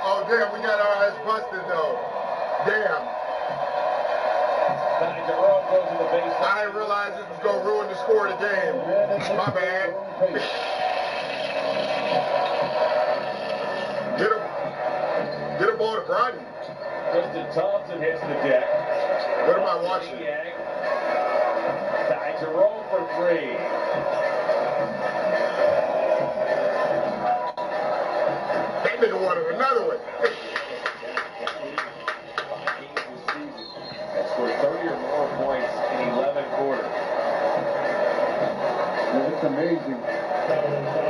Oh, damn, we got our ass busted, though. Damn. I didn't realize this was going to ruin the score of the game. My bad. Get a ball to Brodney. Tristan Thompson hits the deck. What am I watching? Ties a roll for 3. That nigga wanted another one. That scored 30 or more points in 11 quarters. It's amazing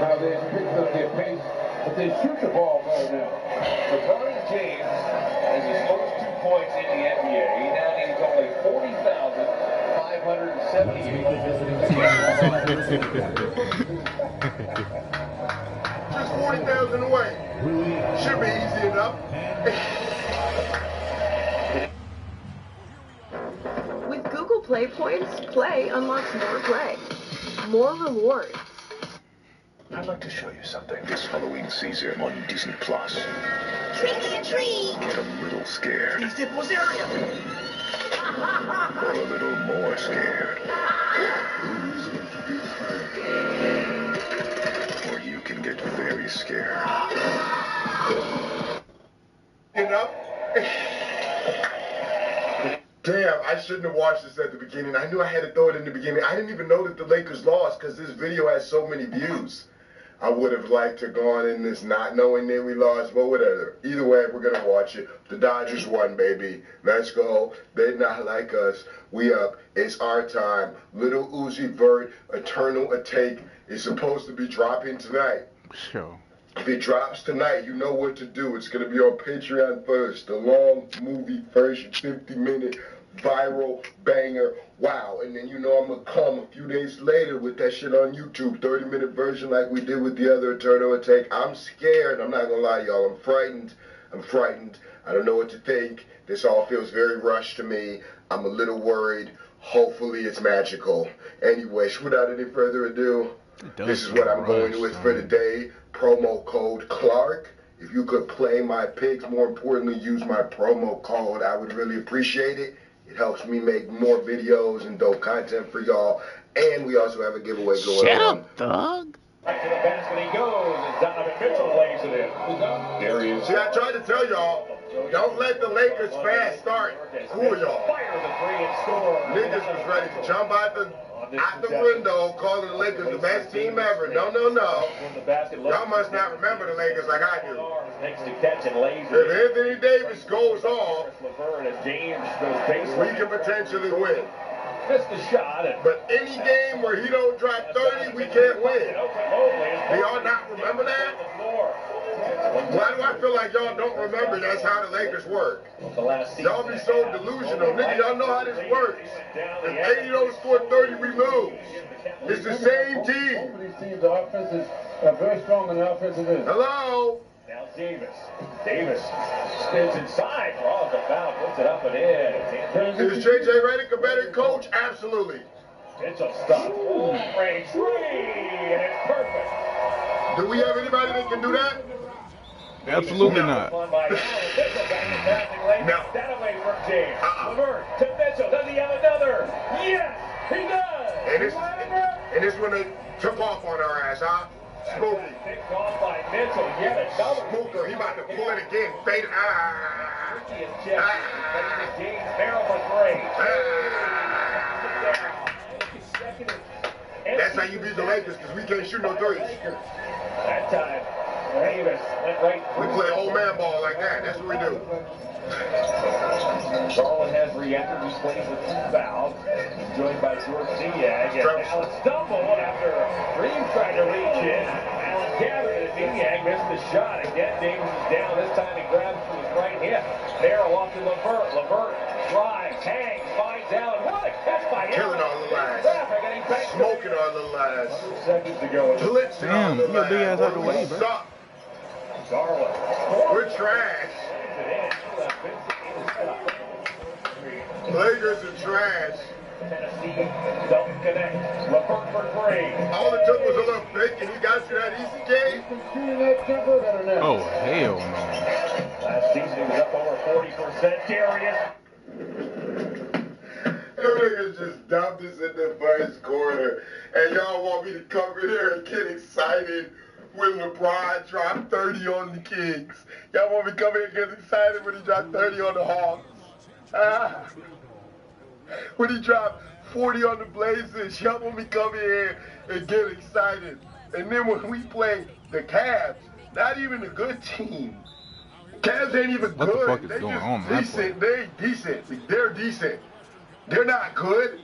how they picked up their pace, but they shoot the ball right now. LeBron James has his first 2 points in the NBA. He now needs only 40,578. Just 40,000 away. Should be easy enough. With Google Play Points, Play unlocks more play, more rewards. I'd like to show you something this Halloween season on Disney Plus. Tricky or treat. Get a little scared. It's Dipple's area. Or a little more scared. Or you can get very scared. You know? Damn, I shouldn't have watched this at the beginning. I knew I had to throw it in the beginning. I didn't even know that the Lakers lost because this video has so many views. I would have liked to go on in this not knowing that we lost, but whatever. Either way, we're going to watch it. The Dodgers won, baby. Let's go. They're not like us. We up. It's our time. Little Uzi Vert, Eternal Take is supposed to be dropping tonight. Sure. If it drops tonight, you know what to do. It's going to be on Patreon first. The long movie version, 50-minute viral banger. Wow. And then you know I'm going to come a few days later with that shit on YouTube. 30-minute version like we did with the other Eternal Take. I'm scared. I'm not going to lie, y'all. I'm frightened. I don't know what to think. This all feels very rushed to me. I'm a little worried. Hopefully it's magical. Anyways, without any further ado, this is what I'm going with for today. Promo code Clark. If you could play my picks, more importantly, use my promo code. I would really appreciate it. It helps me make more videos and dope content for y'all. And we also have a giveaway going on. Shut up, dog. Right to the basket he goes, and Donovan Mitchell lays it in. There he is. See, I tried to tell y'all, don't let the Lakers fast start. Cool y'all. Fires a 3 and score. Niggas was ready to jump out the window, calling the Lakers the best team ever. No. Y'all must not remember the Lakers like I do. If Anthony Davis goes off, we can potentially win. Missed the shot. But any game where he don't drop 30, we can't win. Do y'all not remember that? Why do I feel like y'all don't remember that's how the Lakers work? Y'all be so delusional. Nigga, y'all know how this works. If AD don't score 30, we lose. It's the same team. Both of these teams' offense is very strong on the offensive end. Hello? Now Davis spins inside for all the foul, puts it up and in. Is JJ Redick a better coach? Absolutely. Mitchell stops. Range 3, and it's perfect. Do we have anybody that can do that? Absolutely not. No. That away from James. Levert to Mitchell. Does he have another? Yes, he does. And this when they took off on our ass, huh? Spooky. Picked off by Mitchell. Yet another. Spooker, he about to pull it again. Fade. James barrel for 3. That's how you beat the Lakers, because we can't shoot no threes. That time, Davis went right. We play old man ball like that. That's what we do. Garland has re-entered. He plays with 2 fouls. He's joined by George Diag. And Allen stumbled after Reeves tried to reach in. Allen gathered it. Diag missed the shot. Again, Davis is down. This time he grabs to his right hip. Barrel off to Levert. Levert drives, hangs, finds Allen. What a catch by Allen. Killing our little ass. Smoking our little ass. 2 seconds to go. Blitzing our little ass. Big ass out the way, bro. Stop. Garland. We're trash. Lakers are trash. Tennessee don't connect. Levert for 3. All it took was a little fake, and he got you that easy game. Shooting that jumper better now. Oh, hell no. Last season he was up over 40%. Darius. You niggas just dumped us in the first quarter, and y'all want me to come in here and get excited when LeBron dropped 30 on the Kings. Y'all want me to come in and get excited when he dropped 30 on the Hawks. When he dropped 40 on the Blazers, y'all want me to come in here and get excited. And then when we play the Cavs, not even a good team. Cavs ain't even What good. the fuck is They going just on, man? decent. They decent. They're decent. They're not good.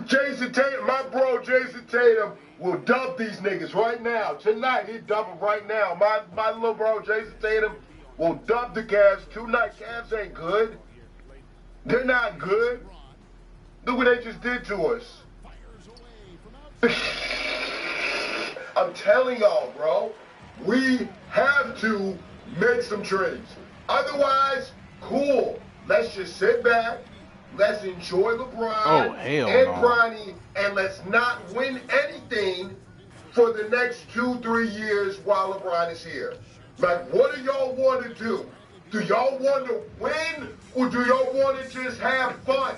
Jason Tatum, my bro Jason Tatum will dump these niggas right now. Tonight, he'll dump them right now. My little bro Jason Tatum will dump the Cavs tonight. Cavs ain't good. They're not good. Look what they just did to us. I'm telling y'all, bro, we have to make some trades. Otherwise, cool. Let's just sit back. Let's enjoy LeBron and Bronny, and let's not win anything for the next 2-3 years while LeBron is here. Like, what do y'all want to do? Do y'all want to win, or do y'all want to just have fun?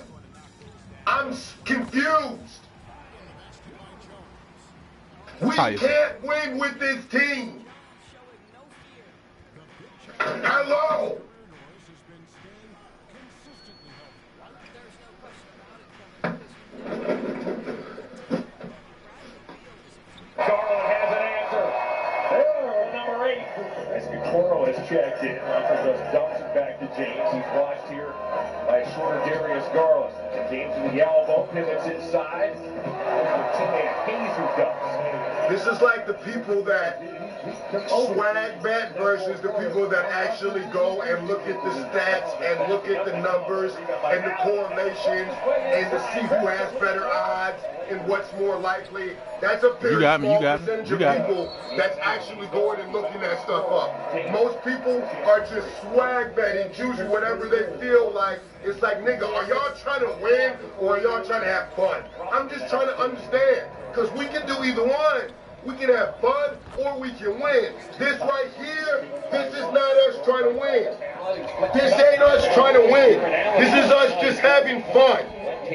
I'm confused. We can't win with this team. Hello? Toro has checked in. Russell just dumps it back to James. He's watched here by shorter Darius Garland. James in the elbow, pivots inside. Over teammate Hayes who dumps. This is like the people that swag bet versus the people that actually go and look at the stats and look at the numbers and the correlations and to see who has better odds and what's more likely. That's a very small percentage of people that's actually going and looking that stuff up. Most people are just swag betting, choosing whatever they feel like. It's like, nigga, are y'all trying to win or are y'all trying to have fun? I'm just trying to understand, because we can do either one. We can have fun or we can win. This right here, this is not us trying to win. This ain't us trying to win. This is us just having fun,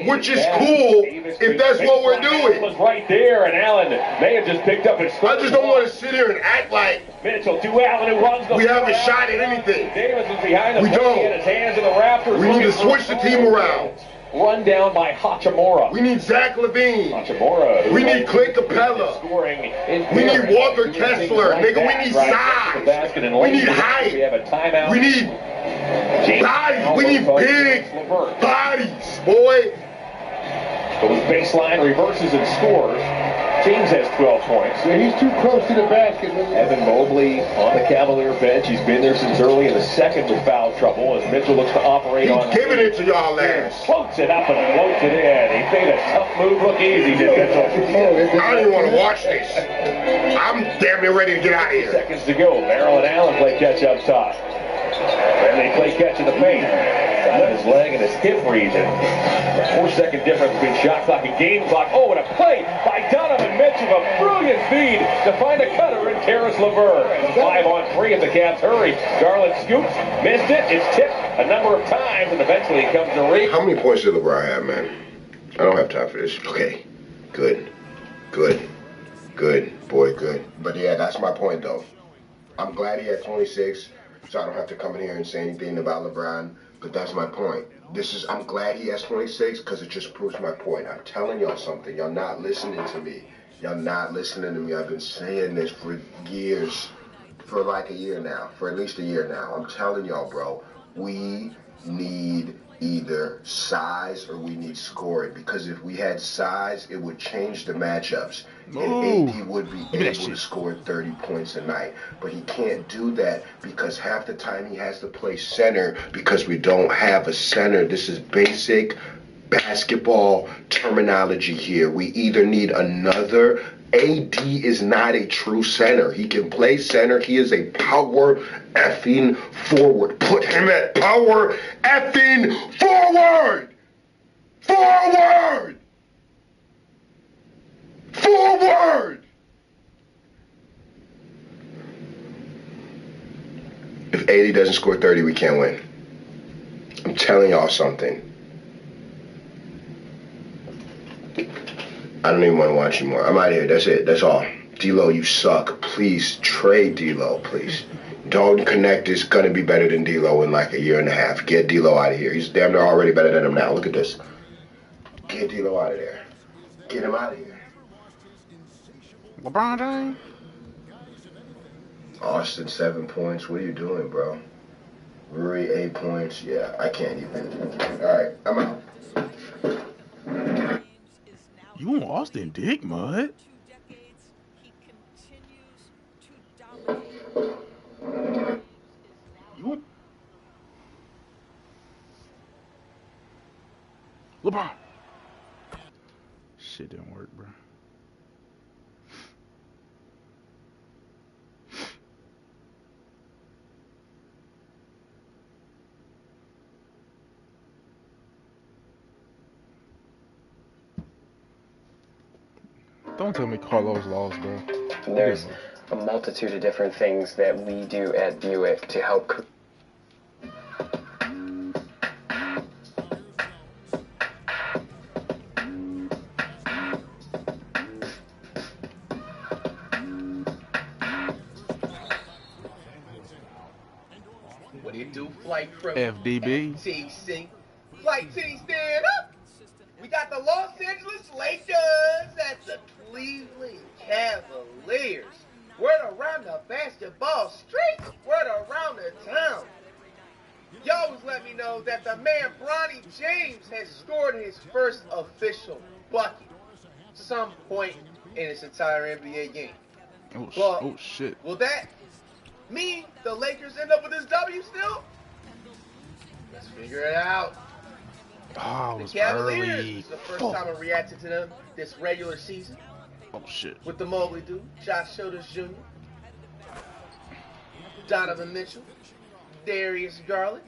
which is cool if that's what we're doing. Was right there, and Allen may have just picked up his. I just don't want to sit here and act like Mitchell to Allen, who runs the. We haven't shot at anything. Davis is behind the we don't. His hands in the rafters. We need to switch the team around. Run down by Hachimura. We need Zach LaVine. Hachimura. We need Clint Capella. We need Walker Kessler. Nigga, we need size. We need height. We have a timeout. We need bodies. We need big bodies, boy. Goes baseline, reverses and scores. James has 12 points. Yeah, he's too close to the basket. Evan Mobley on the Cavalier bench. He's been there since early in the second with foul trouble as Mitchell looks to operate on. He's giving it to y'all last. Floats it up and floats it in. He made a tough move look easy, did Mitchell. I don't even want to watch this. I'm damn near ready to get out of here. Seconds to go. Merrill and Allen play catch up top. And they play catch in the paint. Side of his leg and his hip region. A 4-second difference between shot clock and game clock. Oh, and a play by Donovan Mitchell. A brilliant feed to find a cutter in Terrace LeVert. 5 on 3 as the Cavs hurry. Garland scoops, missed it. It's tipped a number of times, and eventually he comes to reach. How many points did LeBron have, man? I don't have time for this. Okay. Good. Boy, good. But yeah, that's my point, though. I'm glad he had 26, so I don't have to come in here and say anything about LeBron. But that's my point. I'm glad he has 26 because it just proves my point. I'm telling y'all something. Y'all not listening to me. I've been saying this for years, for like a year now, for at least a year now. I'm telling y'all, bro, we need either size or we need scoring, because if we had size, it would change the matchups. And AD would be able to score 30 points a night. But he can't do that because half the time he has to play center because we don't have a center. This is basic basketball terminology here. We either need another. AD is not a true center. He can play center. He is a power effing forward. Put him at power effing forward. Forward. If 80 doesn't score 30, we can't win. I'm telling y'all something. I don't even want to watch anymore. I'm out of here. That's it. That's all. D-Lo, you suck. Please trade D-Lo, please. Dalton Connect is going to be better than D-Lo in like a year and a half. Get D-Lo out of here. He's damn near already better than him now. Look at this. Get D-Lo out of there. Get him out of here. LeBron James. Austin, 7 points. What are you doing, bro? Rui, 8 points. Yeah, I can't even. All right, I'm out. You and Austin dick mud. You LeBron. Shit didn't work, bro. Don't tell me Carlos lost, bro. There's a multitude of different things that we do at Buick to help. What do you do, flight crew? FDB. FTC. Flight team, stand up. We got the Los Angeles Lakers at the Cleveland Cavaliers. Word around the basketball streets, word around the town. Y'all was let me know that the man Bronny James has scored his first official bucket some point in his entire NBA game. Oh shit. Will that mean the Lakers end up with this W still? Let's figure it out. Oh, it The was Cavaliers, early. this is the first time I reacted to them this regular season. Oh shit. With the Mobley dude, Josh Childers Jr., Donovan Mitchell, Darius Garland.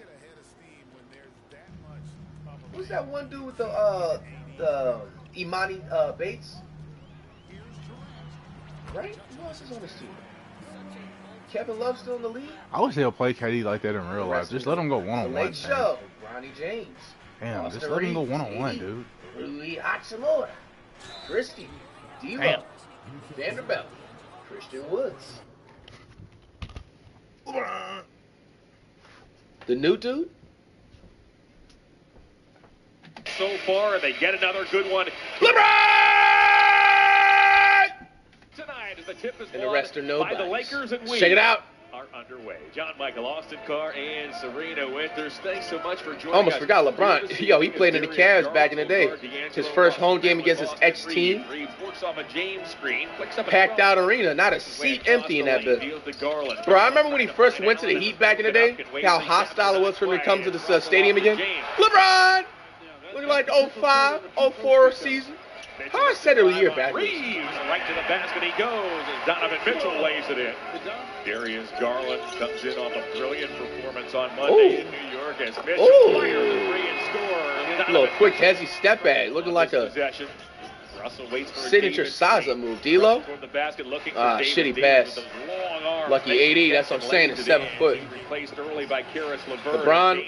Who's that one dude with the Imani Bates? Right? Who else is on this team? Kevin Love still in the league? I wish they'll play KD like that in real life. Just let him go The one-on-one. Late Show, Bronny James. Damn, Austin just let him go Reeves, one-on-one, KD, dude. Rui Hachimura, Christie, D-Lo, Vanderbilt, Christian Woods. The new dude? So far, they get another good one. LeBron! Tonight, as the tip is And the rest are won nobodies. by the Lakers and we Check it out. are underway. John Michael, Austin Carr, and Serena Winters, thanks so much for joining us. Almost forgot LeBron. Yo, he played in the Cavs back in the day. His first home game against his ex-team. Packed out arena, not a seat empty in that building. Bro, I remember when he first went to the Heat back in the day, how hostile it was for him to come to the stadium again. LeBron! Looking like 05, 04 season. How I said it a year back. Reeves right to the basket he goes as Donovan Mitchell lays it in. Darius Garland comes in off a brilliant performance on Monday in New York as Mitchell fires the three and scores. A little quick hezzy step back, looking like a signature Saza move. D-Lo? Shitty pass. Lucky 8'8", that's what I'm saying, it's 7 foot. LeBron.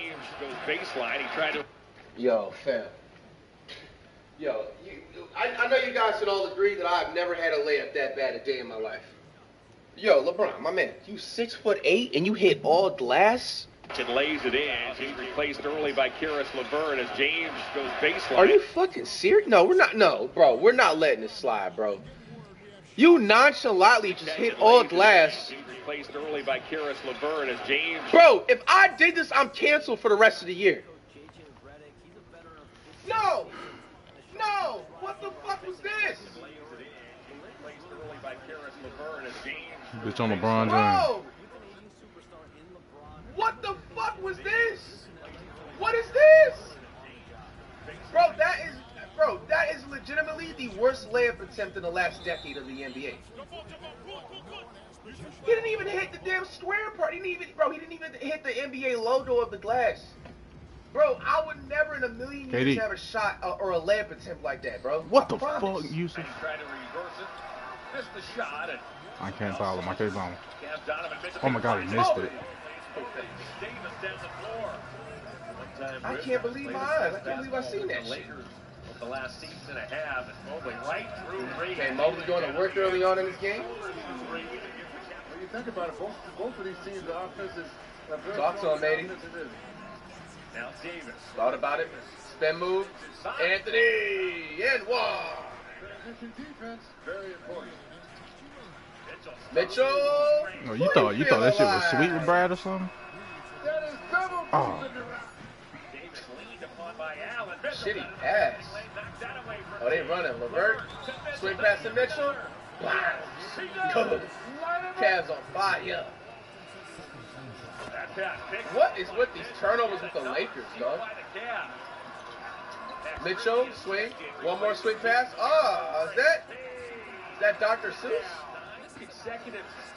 Yo, fam. Yo, I know you guys can all agree that I've never had a layup that bad a day in my life. Yo, LeBron, my man, you 6'8" and you hit all glass? And lays it in. He's replaced early by Karis LeVert as James goes baseline. Are you fucking serious? No, we're not. No, bro, we're not letting this slide, bro. You nonchalantly just hit all glass. He's replaced early by Karis LeVert as James. Bro, if I did this, I'm canceled for the rest of the year. No! No! What the fuck was this? Bitch on LeBron James. Bro! What the fuck was this? What is this? Bro, that is legitimately the worst layup attempt in the last decade of the NBA. He didn't even hit the damn square part. He didn't even hit the NBA logo of the glass. Bro, I would never in a million years KD. have a shot or a layup attempt like that, bro. What the I promise. fuck, Yusuf? Missed the shot. I can't follow him. I can't follow him. Oh my god, he missed it. beautiful thing. I can't believe my eyes. I can't believe I seen that shit. The last season and a half, and Mobley right through Reed. Okay, Mobley going to work early on in this game. When you think about it, both of these teams, the offense is Talk to him, matey. Now Davis. Thought about it. Spin move. Anthony and one. defense, very important. Mitchell. Oh, you thought that shit was sweet with Brad or something? That is double. Oh. Shitty pass. Oh, they running. Levert. Swing pass to Mitchell. Wow. Good. Cavs on fire. What is with these turnovers with the Lakers, dog? Mitchell, swing. One more swing pass. Oh, is that Dr. Seuss?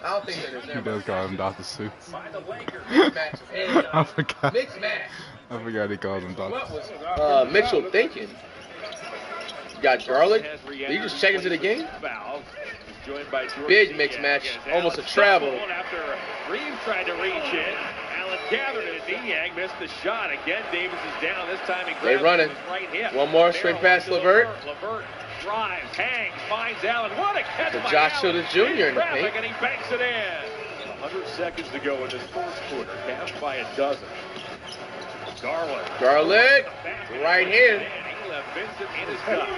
I don't think that is. He does call him Dr. Seuss. I forgot. Mixed match. I forgot he calls him Dr. What was Mitchell thinking? You got Garlic? Did you just check into the game? Big mixed match. Almost a travel. After Reeves tried to reach in. Allen gathered it. Niang missed the shot. Again, Davis is down. This time he they running. Right hip. One more swing pass, Levert. Levert drives, hangs, finds Allen. What a catch by Josh Allen. Childers Jr. in the paint. And he banks it in. 100 seconds to go in this first quarter. Cavs by a dozen. Garlic, right hand. He left Vincent in his cup.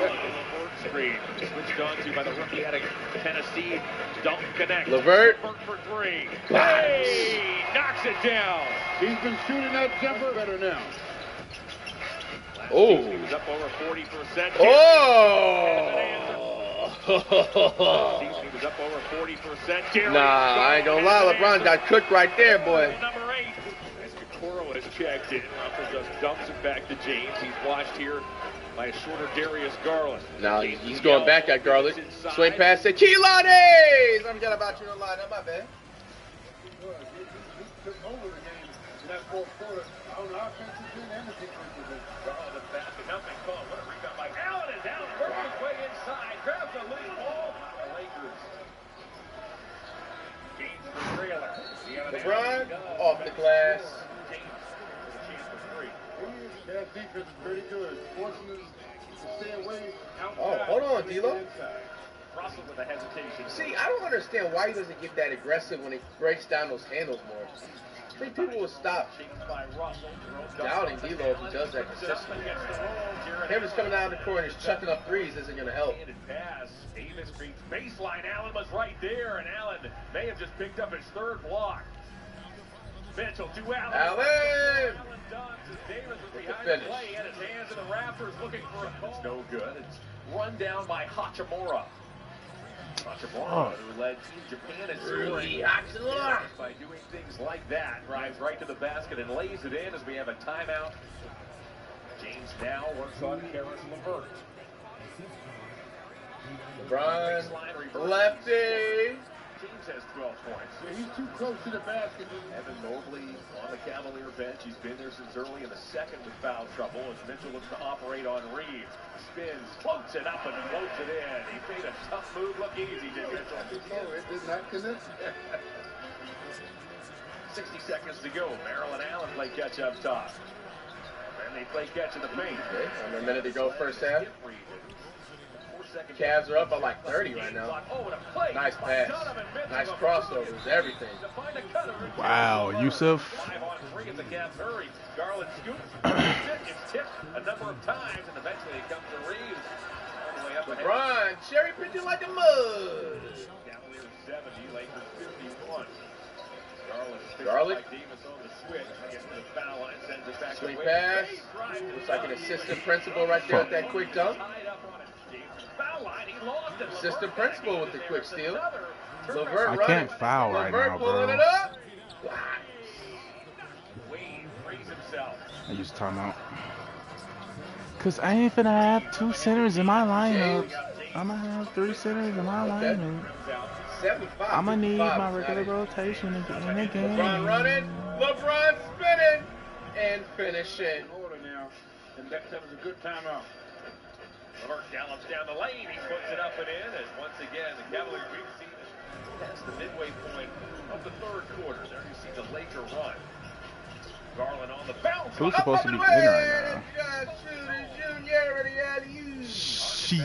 Screen switched on to by the rookie out of Tennessee. Don't connect. Levert for three. Hey, knocks it down. He's been shooting that jumper better now. Oh. He was up over 40%. Oh. He was up over 40%. Nah, I ain't gonna lie. LeBron got cooked right there, boy. Number 8. As Okoro has checked in, Ruffles just dumps it back to James. He's watched here by a shorter Darius Garland. Now he's going back at Garlic. Swing pass to Keelan. I forgot about you in the lineup, my bad. He took over the game in that fourth quarter on the offensive end and the defensive end. Garland backing up and call. What a rebound by Allen is down. Works his way inside. Grabs a loose ball. The Lakers. James the trailer. LeBron off the glass. That defense is pretty good. Forcing us to stay away. Oh, hold on, D-Lo. Russell with a hesitation. See, I don't understand why he doesn't get that aggressive when he breaks down those handles more. I think people will stop doubting D-Lo if he does that consistently. Him just coming down the court and just chucking up threes isn't going to help. Pass. Davis beats baseline. Allen was right there, and Allen may have just picked up his third block. Mitchell to Allen. Allen! Davis was behind the play. He had his hands in the rafters looking for a call. It's no good. It's run down by Hachimura. Hachimura, who led Team Japan in scoring by doing things like that. Drives right to the basket and lays it in as we have a timeout. James now works on Karis LeVert. LeBron, lefty. James has 12 points. Yeah, he's too close to the basket. Evan Mobley on the Cavalier bench. He's been there since early in the second with foul trouble as Mitchell looks to operate on Reeves. Spins, floats it up and floats it in. He made a tough move look easy, did Mitchell? No, it did not connect. 60 seconds to go. Merrill and Allen play catch up top. And they play catch in the paint. Okay, under a minute to go first half. Cavs are up by like 30 right now. Nice pass. Nice crossovers, everything. Wow, Yusuf. 5 on 3 at the Cavs hurry. Garland scoops. It's tipped a number of times, and eventually it comes to Reeves. All the way up ahead. LeBron, cherry picking like a mud. Cavaliers 70, Lakers 51. Garlic. Like Davis on the switch. Gets to the foul line, sends it back Swing away. pass. Looks like an assistant principal right there with that quick dunk. Assistant principal with the quick steal. LeVert I running. can't foul right LeVert now, pulling bro. it up. Wade frees himself. I use timeout. Cause I ain't finna have 2 centers in my lineup. I'm gonna have 3 centers in my lineup. 75. I'm gonna need 55. my regular rotation to get in the game. LeBron running. LeBron spinning and finishing. Order now, and that was a good timeout. LeVert gallops down the lane. He puts it up and in. As once again, the Cavaliers we've seen past the midway point of the third quarter. There you see the Laker run. Who's supposed to be in right now? She.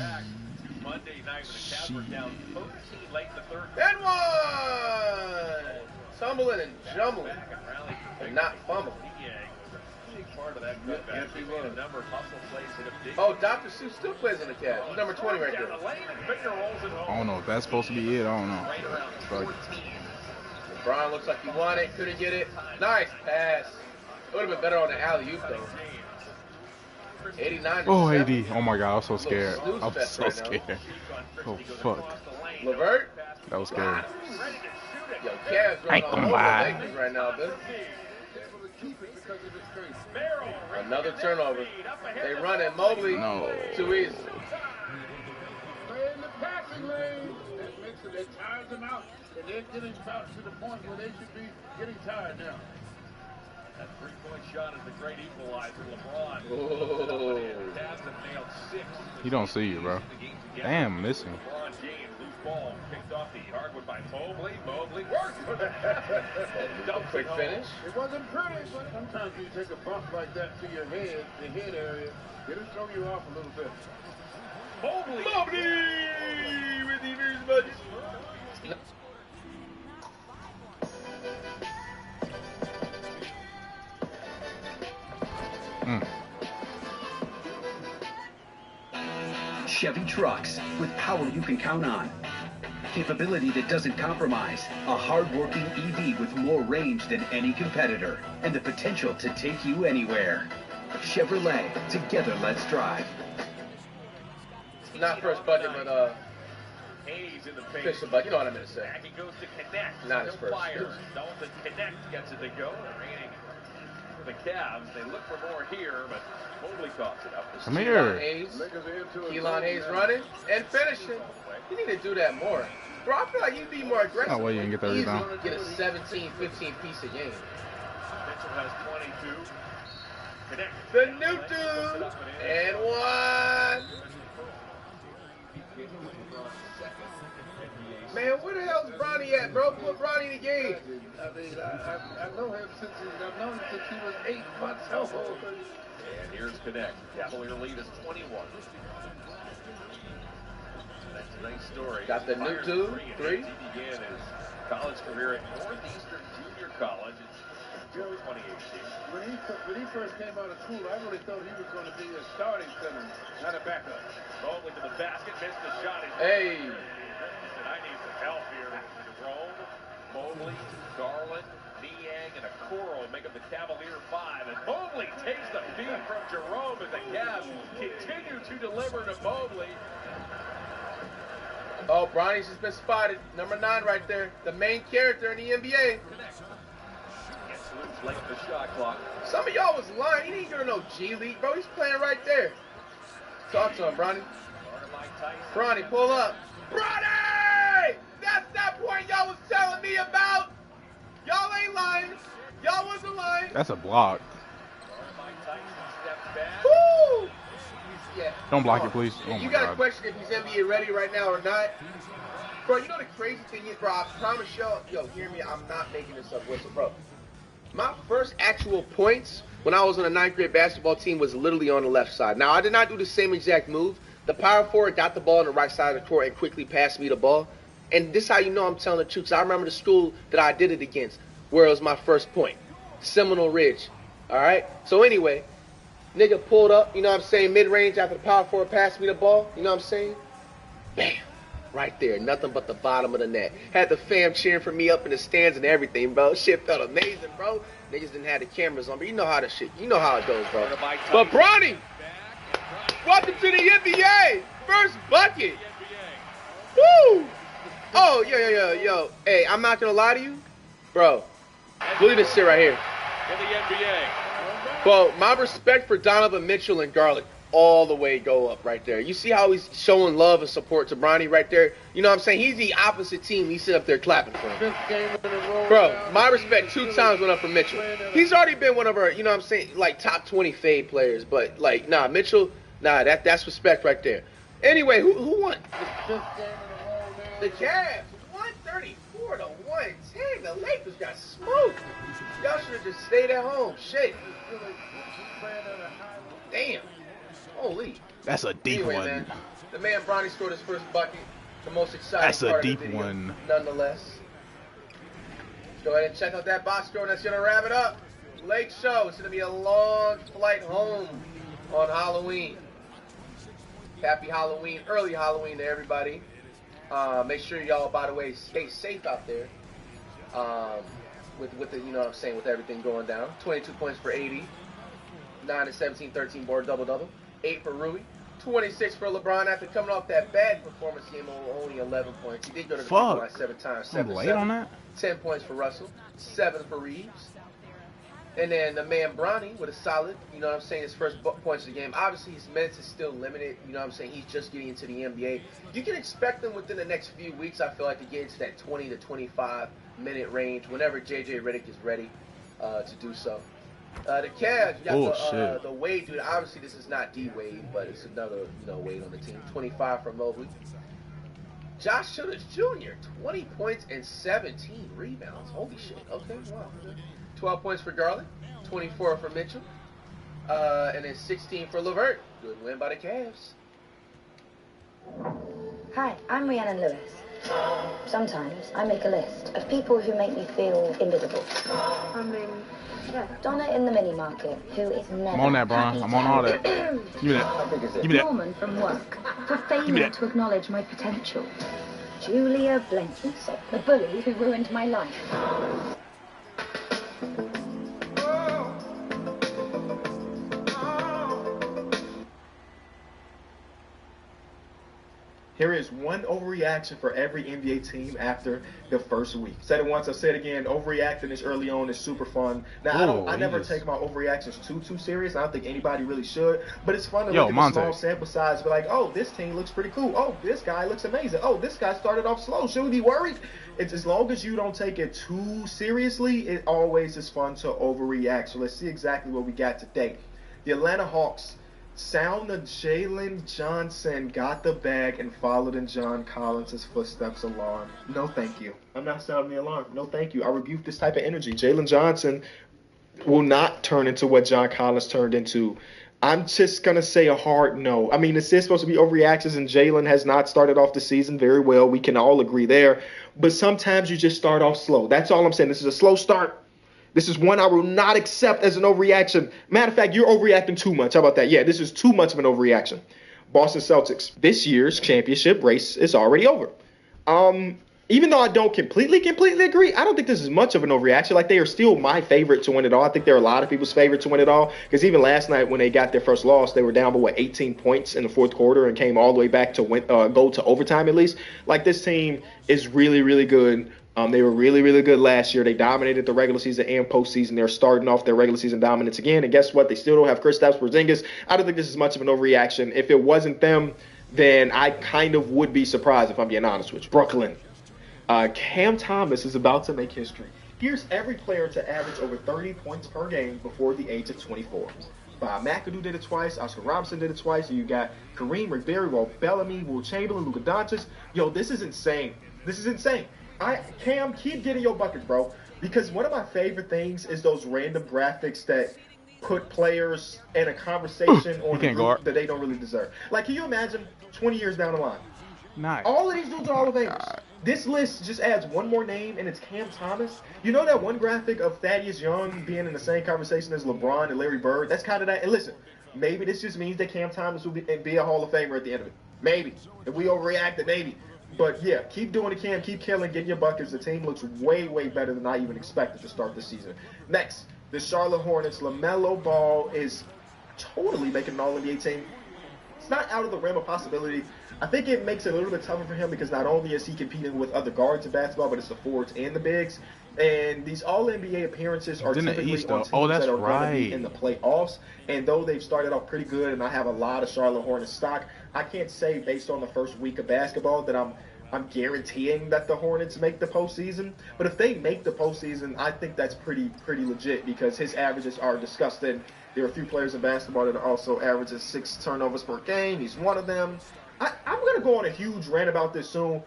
Monday night, the Cavs were down 13 late in the third. And one! Tumbling and jumbling. And not fumbling. Part of that comeback. A number of hustle plays that have big. Oh, Dr. Seuss still plays in the Cavs. He's number 20 right there. I don't know if that's supposed to be it. I don't know. But LeBron looks like he won it. Couldn't get it. Nice pass. It would have been better on the alley-oop, though. 89. oh, AD. Oh my God, I was so scared. I was so scared. Oh fuck. LeVert. That was scary. Yo, Cavs running all over the Lakers right now, dude. Another turnover. They run it. Mobley. No. Too easy. Stay in the passing lane. That makes it, it tires them out. And they're getting about to the point where they should be getting tired now. That three-point shot is the great equalizer. LeBron. Oh. Cavs have nailed 6. He don't see you, bro. Damn, missing. LeBron James, loose ball, picked off the hardwood by Mobley. Mobley works for the Quick finish. It wasn't pretty, but sometimes you take a bump like that to your head, the head area, it'll throw you off a little bit. Mobley with the first budget. Chevy trucks with power you can count on. Capability that doesn't compromise. A hard-working EV with more range than any competitor. And the potential to take you anywhere. Chevrolet. Together, let's drive. Not first budget, but Hayes in the paint. official budget. You know what I meant to say. Back he goes to connect. Not his No first. fires. Dalton Connect gets it to go. Remaining for the Cavs. They look for more here, but Mobley coughs it up. Come here. Keelan Hayes running and finishing. You need to do that more. Bro, I feel like you'd be more aggressive. Oh, well, you can get that Easy rebound. Get a 17, 15 piece a game. Mitchell has 22. Connect. The new dude. And one. Man, where the hell's Bronny at, bro? Put Bronny in the game. I mean, I know him since I've known him since he was 8 months old. And here's Connect. Cavalier lead is 21. That's a nice story. Got the new dude. 3. He began his college career at Northeastern Junior College in 2018. When he first came out of school, I really thought he was going to be a starting center, not a backup. Mobley to the basket, missed the shot. Hey. I need some help here. Jerome, Mobley, Garland, Niang, and Okoro make up the Cavalier 5. And Mobley takes the feed from Jerome as the Cavs continue to deliver to Mobley. Oh, Bronny's just been spotted. Number 9 right there. The main character in the NBA. Gets loose late in the shot clock. Some of y'all was lying. He didn't go to no G League, bro. He's playing right there. Talk to him, Bronny. Bronny, pull up. Bronny! That's that point y'all was telling me about. Y'all ain't lying. Y'all wasn't lying. That's a block. Woo! Yeah. Don't block it, please. Oh You my got to God. question if he's NBA ready right now or not. Bro, you know the crazy thing is, bro, I promise y'all, yo, hear me, I'm not making this up. Listen, bro. My first actual points when I was on a 9th grade basketball team was literally on the left side. Now, I did not do the same exact move. The power forward got the ball on the right side of the court and quickly passed me the ball. And this is how you know I'm telling the truth. 'Cause I remember the school that I did it against, where it was my first point. Seminole Ridge. All right? So anyway, nigga pulled up, you know what I'm saying, mid-range after the power forward passed me the ball. You know what I'm saying? Bam. Right there. Nothing but the bottom of the net. Had the fam cheering for me up in the stands and everything, bro. Shit felt amazing, bro. Niggas didn't have the cameras on, but you know how the shit, you know how it goes, bro. But Bronny, welcome to the NBA. First bucket. Woo! Oh, yo. Hey, I'm not gonna lie to you, bro. Look at this shit right here. In the NBA. Well, my respect for Donovan Mitchell and Garlic all the way go up right there. You see how he's showing love and support to Bronny right there? You know what I'm saying? He's the opposite team. He's sitting up there clapping for him. Bro, my respect 2 times went up for Mitchell. He's already been one of our, you know what I'm saying, like top 20 fade players. But like, nah, Mitchell, nah, that's respect right there. Anyway, who won? The Cavs, 134 to 110. The Lakers got smoked. Y'all should have just stayed at home. Shit. Damn. Holy. That's a deep one. Man, the man Bronny scored his first bucket. The most exciting That's a part deep of the video, one. nonetheless. Go ahead and check out that box score, and that's going to wrap it up. Lake Show. It's going to be a long flight home on Halloween. Happy Halloween, early Halloween to everybody. Make sure y'all, by the way, stay safe out there. With the, you know what I'm saying, with everything going down. 22 points for 80. 9 and 17, 13 board double-double. 8 for Rui. 26 for LeBron after coming off that bad performance game, only 11 points. He did go to the free throw line 7 times. 7 late on that. 10 points for Russell. 7 for Reeves. And then the man Bronny with a solid, you know what I'm saying, his first points of the game. Obviously, his minutes is still limited. You know what I'm saying? He's just getting into the NBA. You can expect him within the next few weeks, I feel like, to get into that 20 to 25-minute range whenever J.J. Redick is ready to do so. The Cavs, you got the Wade dude. Obviously, this is not D-Wade, but it's another, Wade on the team. 25 for Mobley. Josh Childers Jr., 20 points and 17 rebounds. Holy shit. Okay, wow. 12 points for Garland, 24 for Mitchell, and then 16 for LeVert. Good win by the Cavs. Hi, I'm Rhiannon Lewis. Sometimes I make a list of people who make me feel invisible. Donna in the mini market, who is never I'm on that, bro. I'm on all that. Give me that. Give me that. Norman from work, for failing to acknowledge my potential. Julia Blenkinsop, the bully who ruined my life. Here is one overreaction for every NBA team after the first week. Said it once, I'll say it again. Overreacting this early on is super fun. Now, I never take my overreactions too serious. I don't think anybody really should. But it's fun to look at the small sample size. Be like, oh, this team looks pretty cool. Oh, this guy looks amazing. Oh, this guy started off slow. Should we be worried? It's as long as you don't take it too seriously, it always is fun to overreact. So let's see exactly what we got today. The Atlanta Hawks sound of Jalen Johnson got the bag and followed in John Collins' footsteps alarm. No, thank you. I'm not sounding the alarm. No, thank you. I rebuke this type of energy. Jalen Johnson will not turn into what John Collins turned into. I'm just going to say a hard no. I mean, this is supposed to be overreactions, and Jalen has not started off the season very well. We can all agree there. But sometimes you just start off slow. That's all I'm saying. This is a slow start. This is one I will not accept as an overreaction. Matter of fact, you're overreacting too much. How about that? Yeah, this is too much of an overreaction. Boston Celtics. This year's championship race is already over. Even though I don't completely agree, I don't think this is much of an overreaction. Like, they are still my favorite to win it all. I think they're a lot of people's favorite to win it all. Because even last night when they got their first loss, they were down by, 18 points in the fourth quarter and came all the way back to go to overtime at least. Like, this team is really, really good. They were really, really good last year. They dominated the regular season and postseason. They're starting off their regular season dominance again. And guess what? They still don't have Kristaps Porzingis. I don't think this is much of an overreaction. If it wasn't them, then I kind of would be surprised, if I'm being honest with you. Brooklyn. Cam Thomas is about to make history. Here's every player to average over 30 points per game before the age of 24. Bob McAdoo did it twice. Oscar Robertson did it twice. You got Kareem, Rick Barry, Walt Bellamy, Will Chamberlain, Luka Doncic. Yo, this is insane. This is insane. Cam, keep getting your buckets, bro. Because one of my favorite things is those random graphics that put players in a conversation on a group that they don't really deserve. Like, can you imagine 20 years down the line? Nice. All of these dudes are Hall of Famers. This list just adds one more name, and it's Cam Thomas. You know that one graphic of Thaddeus Young being in the same conversation as LeBron and Larry Bird? That's kind of that. And listen, maybe this just means that Cam Thomas will be a Hall of Famer at the end of it. Maybe. If we overreacted, maybe. But, yeah, keep doing it, Cam. Keep killing, getting your buckets. The team looks way, way better than I even expected to start this season. Next, the Charlotte Hornets. LaMelo Ball is totally making an All-NBA team. It's not out of the realm of possibility. I think it makes it a little bit tougher for him because not only is he competing with other guards in basketball, but it's the forwards and the bigs. And these All-NBA appearances are typically on teams that are going to be in the playoffs. And though they've started off pretty good, and I have a lot of Charlotte Hornets stock, I can't say based on the first week of basketball that I'm guaranteeing that the Hornets make the postseason. But if they make the postseason, I think that's pretty legit because his averages are disgusting. There are a few players in basketball that are also averages 6 turnovers per game. He's one of them. I'm going to go on a huge rant about this soon.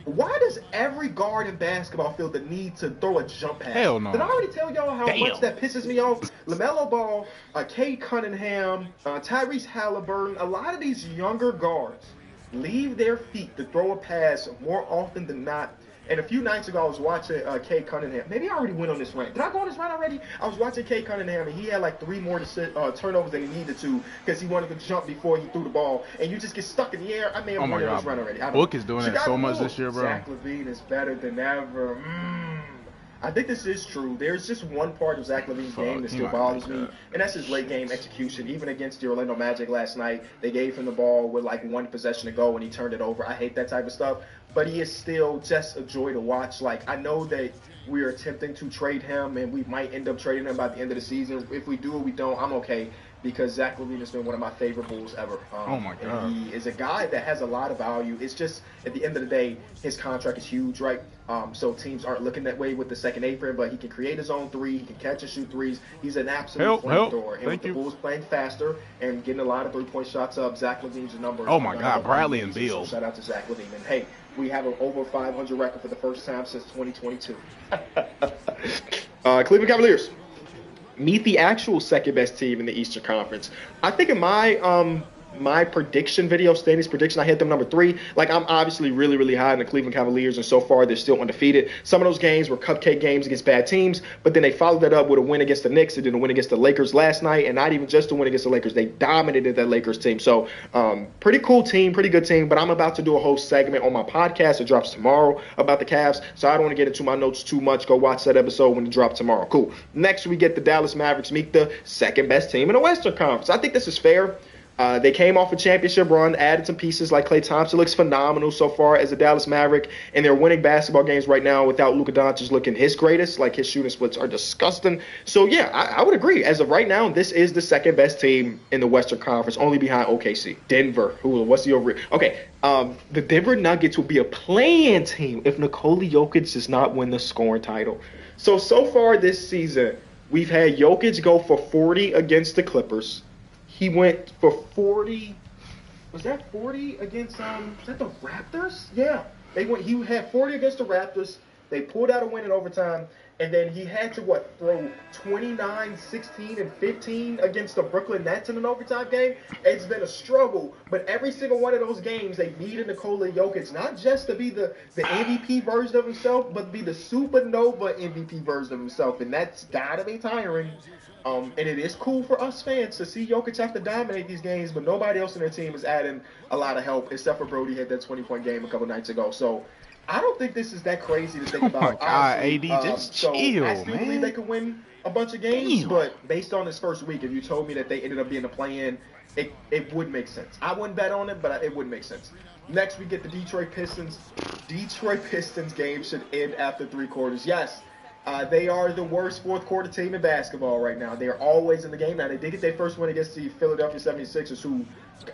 Why does every guard in basketball feel the need to throw a jump pass? Hell no. Did I already tell y'all how much that pisses me off? LaMelo Ball, Cade Cunningham, Tyrese Halliburton, a lot of these younger guards leave their feet to throw a pass more often than not. And a few nights ago, I was watching Cade Cunningham. Maybe I already went on this rant. Did I go on this rant already? I was watching Cade Cunningham, and he had like 3 more turnovers than he needed to because he wanted to jump before he threw the ball. And you just get stuck in the air. I may have went on this rant already. Book is doing that so much this year, bro. Zach LaVine is better than ever. I think this is true. There's just one part of Zach LaVine's game that still bothers me, and that's his late game execution. Even against the Orlando Magic last night, they gave him the ball with like 1 possession to go, and he turned it over. I hate that type of stuff, but he is still just a joy to watch. Like, I know that we are attempting to trade him, and we might end up trading him by the end of the season. If we do or we don't, I'm okay, because Zach LaVine has been one of my favorite Bulls ever. Oh my God. And he is a guy that has a lot of value. It's just, at the end of the day, his contract is huge, right? So teams aren't looking that way with the second apron, but he can create his own 3. He can catch and shoot 3s. He's an absolute flamethrower. And with the Bulls playing faster and getting a lot of 3-point shots up, Zach LaVine's number. Oh my God, Bradley and Beal. So shout out to Zach LaVine. And hey, we have an over 500 record for the first time since 2022. Cleveland Cavaliers meet the actual second best team in the Eastern Conference. I think in my prediction video, standings prediction, I had them number 3. Like, I'm obviously really, really high in the Cleveland Cavaliers, and so far they're still undefeated. Some of those games were cupcake games against bad teams, but then they followed that up with a win against the Knicks and then a win against the Lakers last night, and not even just a win against the Lakers. They dominated that Lakers team. So, pretty cool team, pretty good team, but I'm about to do a whole segment on my podcast. It drops tomorrow about the Cavs, so I don't want to get into my notes too much. Go watch that episode when it drops tomorrow. Cool. Next, we get the Dallas Mavericks meet the second best team in the Western Conference. I think this is fair. They came off a championship run, added some pieces like Klay Thompson looks phenomenal so far as a Dallas Maverick, and they're winning basketball games right now without Luka Doncic looking his greatest. Like, his shooting splits are disgusting. So, yeah, I would agree. As of right now, this is the second best team in the Western Conference, only behind OKC. Denver. What's the over? Okay, the Denver Nuggets will be a play-in team if Nikola Jokic does not win the scoring title. So far this season, we've had Jokic go for 40 against the Clippers. He went for 40. Was that 40 against is that the Raptors? Yeah. He had 40 against the Raptors. They pulled out a win in overtime, and then he had to throw 29, 16, and 15 against the Brooklyn Nets in an overtime game. It's been a struggle, but every single one of those games they needed Nikola Jokic not just to be the MVP version of himself, but be the supernova MVP version of himself, and that's gotta be tiring. And it is cool for us fans to see Jokic have to dominate these games, but nobody else in their team is adding a lot of help, except for Brody had that 20-point game a couple nights ago. So I don't think this is that crazy to think about. Oh my God, AD, just chill, I still believe they could win a bunch of games, but based on this first week, if you told me that they ended up being a play-in, it would make sense. I wouldn't bet on it, but it would make sense. Next, we get the Detroit Pistons. Detroit Pistons game should end after 3 quarters. Yes. They are the worst fourth quarter team in basketball right now. They are always in the game. Now, they did get their first win against the Philadelphia 76ers, who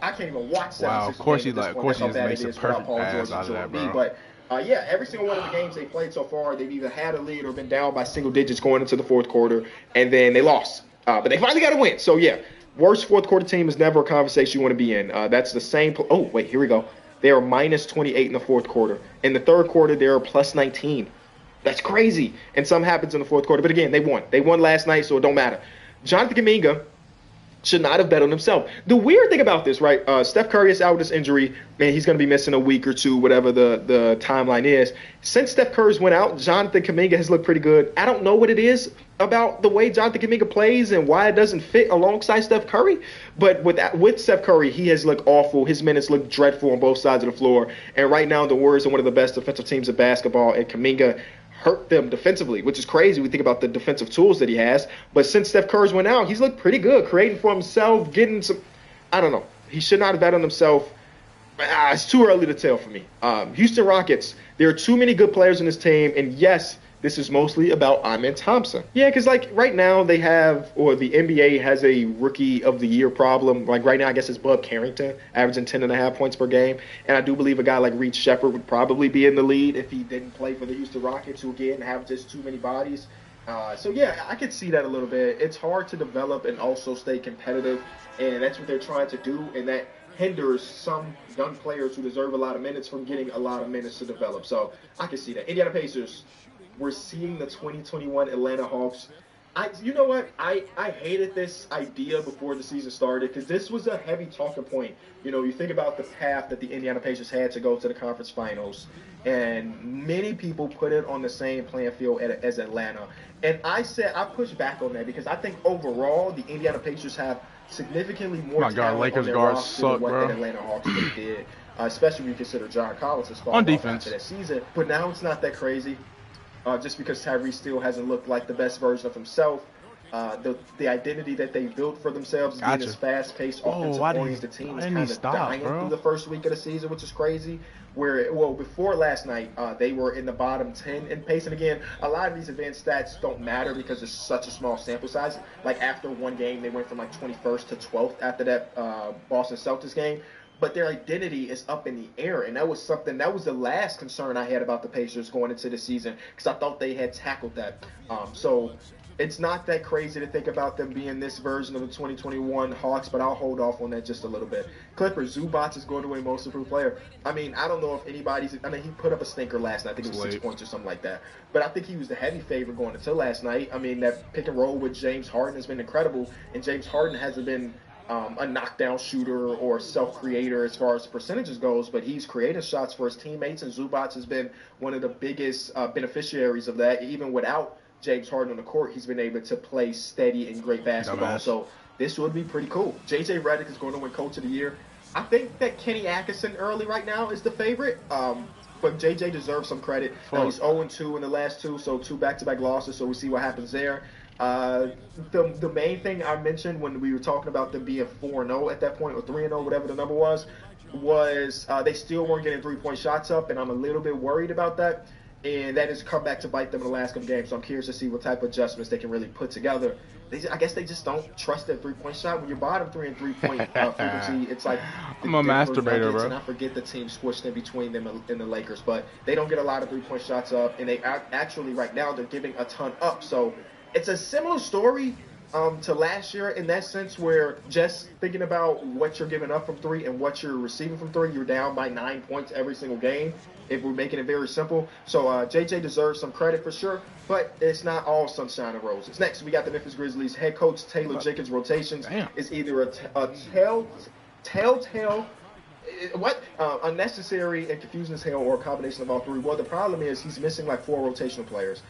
I can't even watch 76ers. Wow, of course he just makes a perfect pass out of that, bro. But, yeah, every single one of the games they played so far, they've either had a lead or been down by single digits going into the fourth quarter, and then they lost. But they finally got a win. So, yeah, worst fourth quarter team is never a conversation you want to be in. That's the same. Oh, wait, here we go. They are minus 28 in the fourth quarter. In the third quarter, they are plus 19. That's crazy. And something happens in the fourth quarter. But again, they won. They won last night, so it don't matter. Jonathan Kuminga should not have bet on himself. The weird thing about this, right, Steph Curry is out with this injury. Man, he's going to be missing a week or two, whatever the timeline is. Since Steph Curry's went out, Jonathan Kuminga has looked pretty good. I don't know what it is about the way Jonathan Kuminga plays and why it doesn't fit alongside Steph Curry. But with Steph Curry, he has looked awful. His minutes look dreadful on both sides of the floor. And right now, the Warriors are one of the best defensive teams in basketball, and Kuminga hurt them defensively, which is crazy. We think about the defensive tools that he has. But since Steph Curry's went out, he's looked pretty good, creating for himself, getting some – I don't know. He should not have bet on himself. It's too early to tell for me. Houston Rockets, there are too many good players in this team, and yes, this is mostly about Amen Thompson. Yeah, because, like, right now they have – or the NBA has a Rookie of the Year problem. Like, right now I guess it's Bub Carrington, averaging 10.5 points per game. And I do believe a guy like Reed Shepherd would probably be in the lead if he didn't play for the Houston Rockets, who, again, have just too many bodies. So, yeah, I could see that a little bit. It's hard to develop and also stay competitive, and that's what they're trying to do, and that hinders some young players who deserve a lot of minutes from getting a lot of minutes to develop. So I can see that. Indiana Pacers, we're seeing the 2021 Atlanta Hawks. You know what? I hated this idea before the season started because this was a heavy talking point. You know, you think about the path that the Indiana Pacers had to go to the conference finals, and many people put it on the same playing field as Atlanta. And I pushed back on that because I think overall the Indiana Pacers have significantly more talent Lakers on their guards roster suck, than what bro. the Atlanta Hawks did, especially when you consider John Collins has fallen On off defense after that season. But now it's not that crazy. Just because Tyrese still hasn't looked like the best version of himself. The identity that they built for themselves is being this fast-paced, offensive-oriented team is kind of dying through the first week of the season, which is crazy. Before last night, they were in the bottom 10 in pace. And again, a lot of these advanced stats don't matter because it's such a small sample size. Like after one game, they went from like 21st to 12th after that Boston Celtics game. But their identity is up in the air, and that was the last concern I had about the Pacers going into the season because I thought they had tackled that. So it's not that crazy to think about them being this version of the 2021 Hawks, but I'll hold off on that just a little bit. Clippers, Zubac is going to win Most Improved Player. I mean, I don't know if he put up a stinker last night. I think it was 6 points or something like that. But I think he was the heavy favorite going into last night. I mean, that pick and roll with James Harden has been incredible, and James Harden hasn't been a knockdown shooter or self-creator as far as percentages goes, but he's created shots for his teammates, and Zubac has been one of the biggest beneficiaries of that. Even without James Harden on the court, he's been able to play steady and great basketball. So this would be pretty cool. JJ Redick is going to win Coach of the Year. I think that Kenny Atkinson early right now is the favorite, but JJ deserves some credit. He's 0-2 in the last two, so 2 back-to-back losses, so we'll see what happens there. The main thing I mentioned when we were talking about them being 4-0 at that point, or 3-0, whatever the number was they still weren't getting three-point shots up, and I'm a little bit worried about that. And that has come back to bite them in the last couple games, so I'm curious to see what type of adjustments they can really put together. I guess they just don't trust that three-point shot. When you're bottom 3 in three-point frequency, it's like I'm a masturbator, bro. And I forget the team squished in between them and the Lakers, but they don't get a lot of three-point shots up, and they actually right now they're giving a ton up. So it's a similar story to last year in that sense, where just thinking about what you're giving up from 3 and what you're receiving from 3, you're down by 9 points every single game, if we're making it very simple. So JJ deserves some credit for sure, but it's not all sunshine and roses. Next, we got the Memphis Grizzlies. Head coach Taylor Jenkins' rotations is either a telltale unnecessary and confusing as hell, or a combination of all three. Well, the problem is he's missing like 4 rotational players.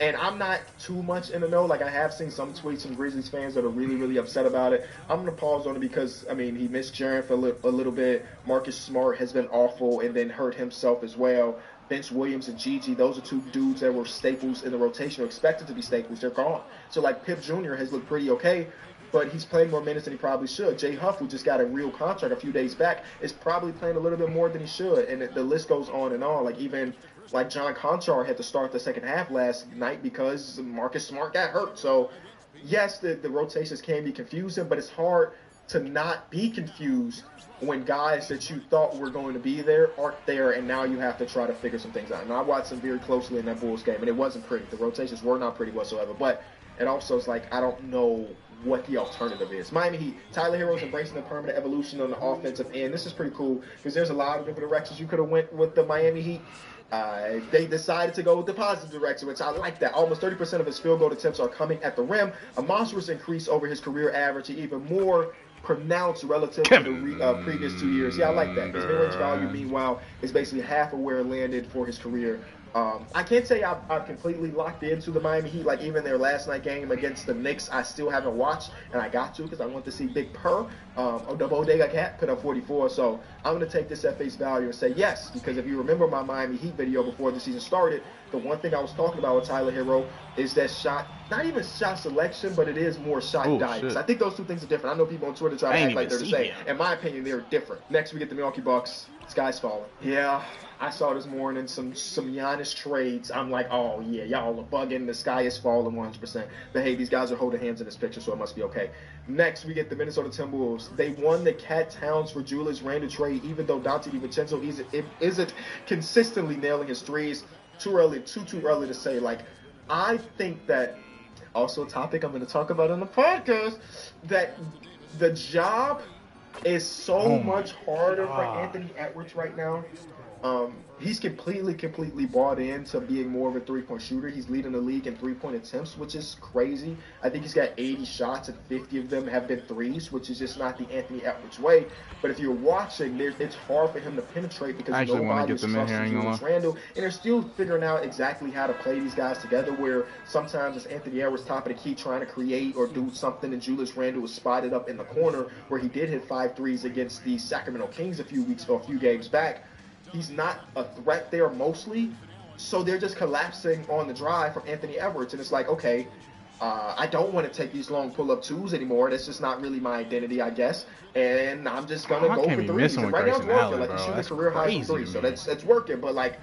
And I'm not too much in the know. Like, I have seen some tweets from Grizzlies fans that are really, really upset about it. I'm going to pause on it because, I mean, he missed Jaren for a little bit. Marcus Smart has been awful and then hurt himself as well. Vince Williams and Gigi, those are 2 dudes that were staples in the rotation or expected to be staples. They're gone. So, like, Pip Jr. has looked pretty okay, but he's playing more minutes than he probably should. Jay Huff, who just got a real contract a few days back, is probably playing a little bit more than he should. And the list goes on and on. Like, even like John Conchar had to start the second half last night because Marcus Smart got hurt. So, yes, the rotations can be confusing, but it's hard to not be confused when guys that you thought were going to be there aren't there, and now you have to try to figure some things out. And I watched them very closely in that Bulls game, and it wasn't pretty. The rotations were not pretty whatsoever. But it also is like, I don't know what the alternative is. Miami Heat, Tyler Hero's embracing the permanent evolution on the offensive end. This is pretty cool because there's a lot of different directions you could have went with the Miami Heat. They decided to go with the positive direction, which I like that. Almost 30% of his field goal attempts are coming at the rim, a monstrous increase over his career average, and even more pronounced relative to the previous 2 years. Yeah, I like that. His mid-range value, meanwhile, is basically half of where it landed for his career. I can't say I've completely locked into the Miami Heat. Like, even their last night game against the Knicks, I still haven't watched, and I got to because I want to see Big Purr, the Bodega Cat, put up 44. So I'm going to take this at face value and say yes, because if you remember my Miami Heat video before the season started, the one thing I was talking about with Tyler Hero is that shot, not even shot selection, but it is more shot guidance. I think those 2 things are different. I know people on Twitter try to act like they're the same. In my opinion, they're different. Next, we get the Milwaukee Bucks. Sky's falling. Yeah, I saw this morning some Giannis trades. I'm like, oh yeah, y'all are bugging. The sky is falling 100%. But hey, these guys are holding hands in this picture, so it must be okay. Next, we get the Minnesota Timberwolves. They won the Cat Towns for Julius Randle trade, even though Dante DiVincenzo isn't consistently nailing his threes. Too early to say. Like, I think that, also a topic I'm going to talk about on the podcast, that the job It's so much harder for Anthony Edwards right now. He's completely bought into being more of a three-point shooter. He's leading the league in three-point attempts, which is crazy. I think he's got 80 shots and 50 of them have been threes, which is just not the Anthony Edwards way. But if you're watching, it's hard for him to penetrate because nobody is trusting Julius Randle, and they're still figuring out exactly how to play these guys together, where sometimes it's Anthony Edwards top of the key trying to create or do something, and Julius Randle was spotted up in the corner where he did hit 5 threes against the Sacramento Kings a few games back. He's not a threat there mostly, so they're just collapsing on the drive from Anthony Edwards, and it's like, okay, I don't want to take these long pull-up twos anymore. That's just not really my identity, I guess, and I'm just gonna go for threes. And right now it's working. Like, he's shooting career high for threes, so that's working. But like,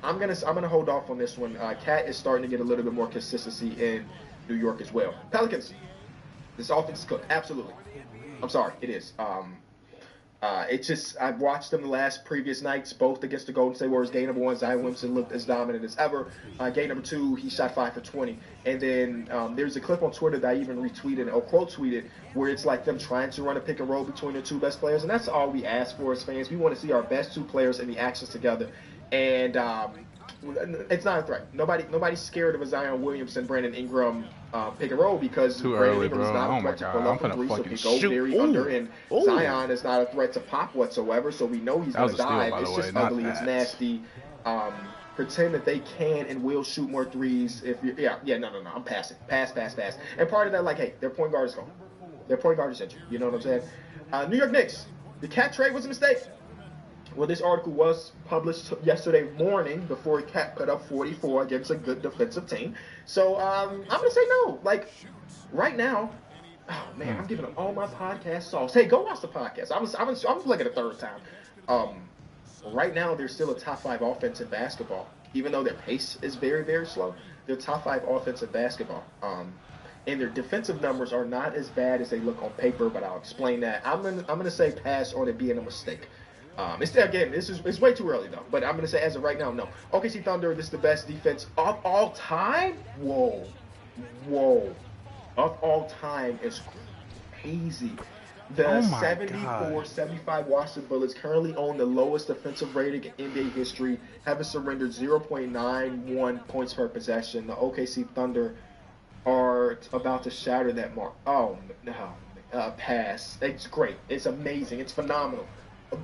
I'm gonna hold off on this one. Cat is starting to get a little bit more consistency in New York as well. Pelicans, this offense is cooked. Absolutely, I'm sorry, it is. It's just, I've watched them the previous nights, both against the Golden State Warriors. Game number 1, Zion Williamson looked as dominant as ever. Game number 2, he shot 5 for 20. And then there's a clip on Twitter that I even retweeted or quote tweeted where it's like them trying to run a pick and roll between the two best players. And that's all we ask for as fans. We want to see our best two players in the actions together. And it's not a threat. Nobody's scared of a Zion Williamson, Brandon Ingram pick and roll because Brandon Ingram is not a threat to pull up from 3, so he can go very under, and Zion is not a threat to pop whatsoever, so we know he's going to dive. It's just ugly. It's nasty. Pretend that they can and will shoot more threes. If you, no. I'm passing. Pass. And part of that, like, hey, their point guard is gone. Their point guard is injured. You know what I'm saying? New York Knicks. The Cat trade was a mistake. Well, this article was published yesterday morning before Cat put up 44 against a good defensive team. So I'm going to say no. Like, right now, oh, man, I'm giving them all my podcast sauce. Hey, go watch the podcast. I'm looking at the third time. Right now, they're still a top 5 offense in basketball. Even though their pace is very, very slow, they're top 5 offense in basketball. And their defensive numbers are not as bad as they look on paper, but I'll explain that. I'm gonna say pass on it being a mistake. It's way too early though. But I'm gonna say as of right now, no. OKC Thunder, this is the best defense of all time. Whoa, of all time is crazy. The 74-75 Washington Bullets currently own the lowest defensive rating in NBA history, having surrendered 0.91 points per possession. The OKC Thunder are about to shatter that mark. Oh no, pass. It's great. It's amazing. It's phenomenal.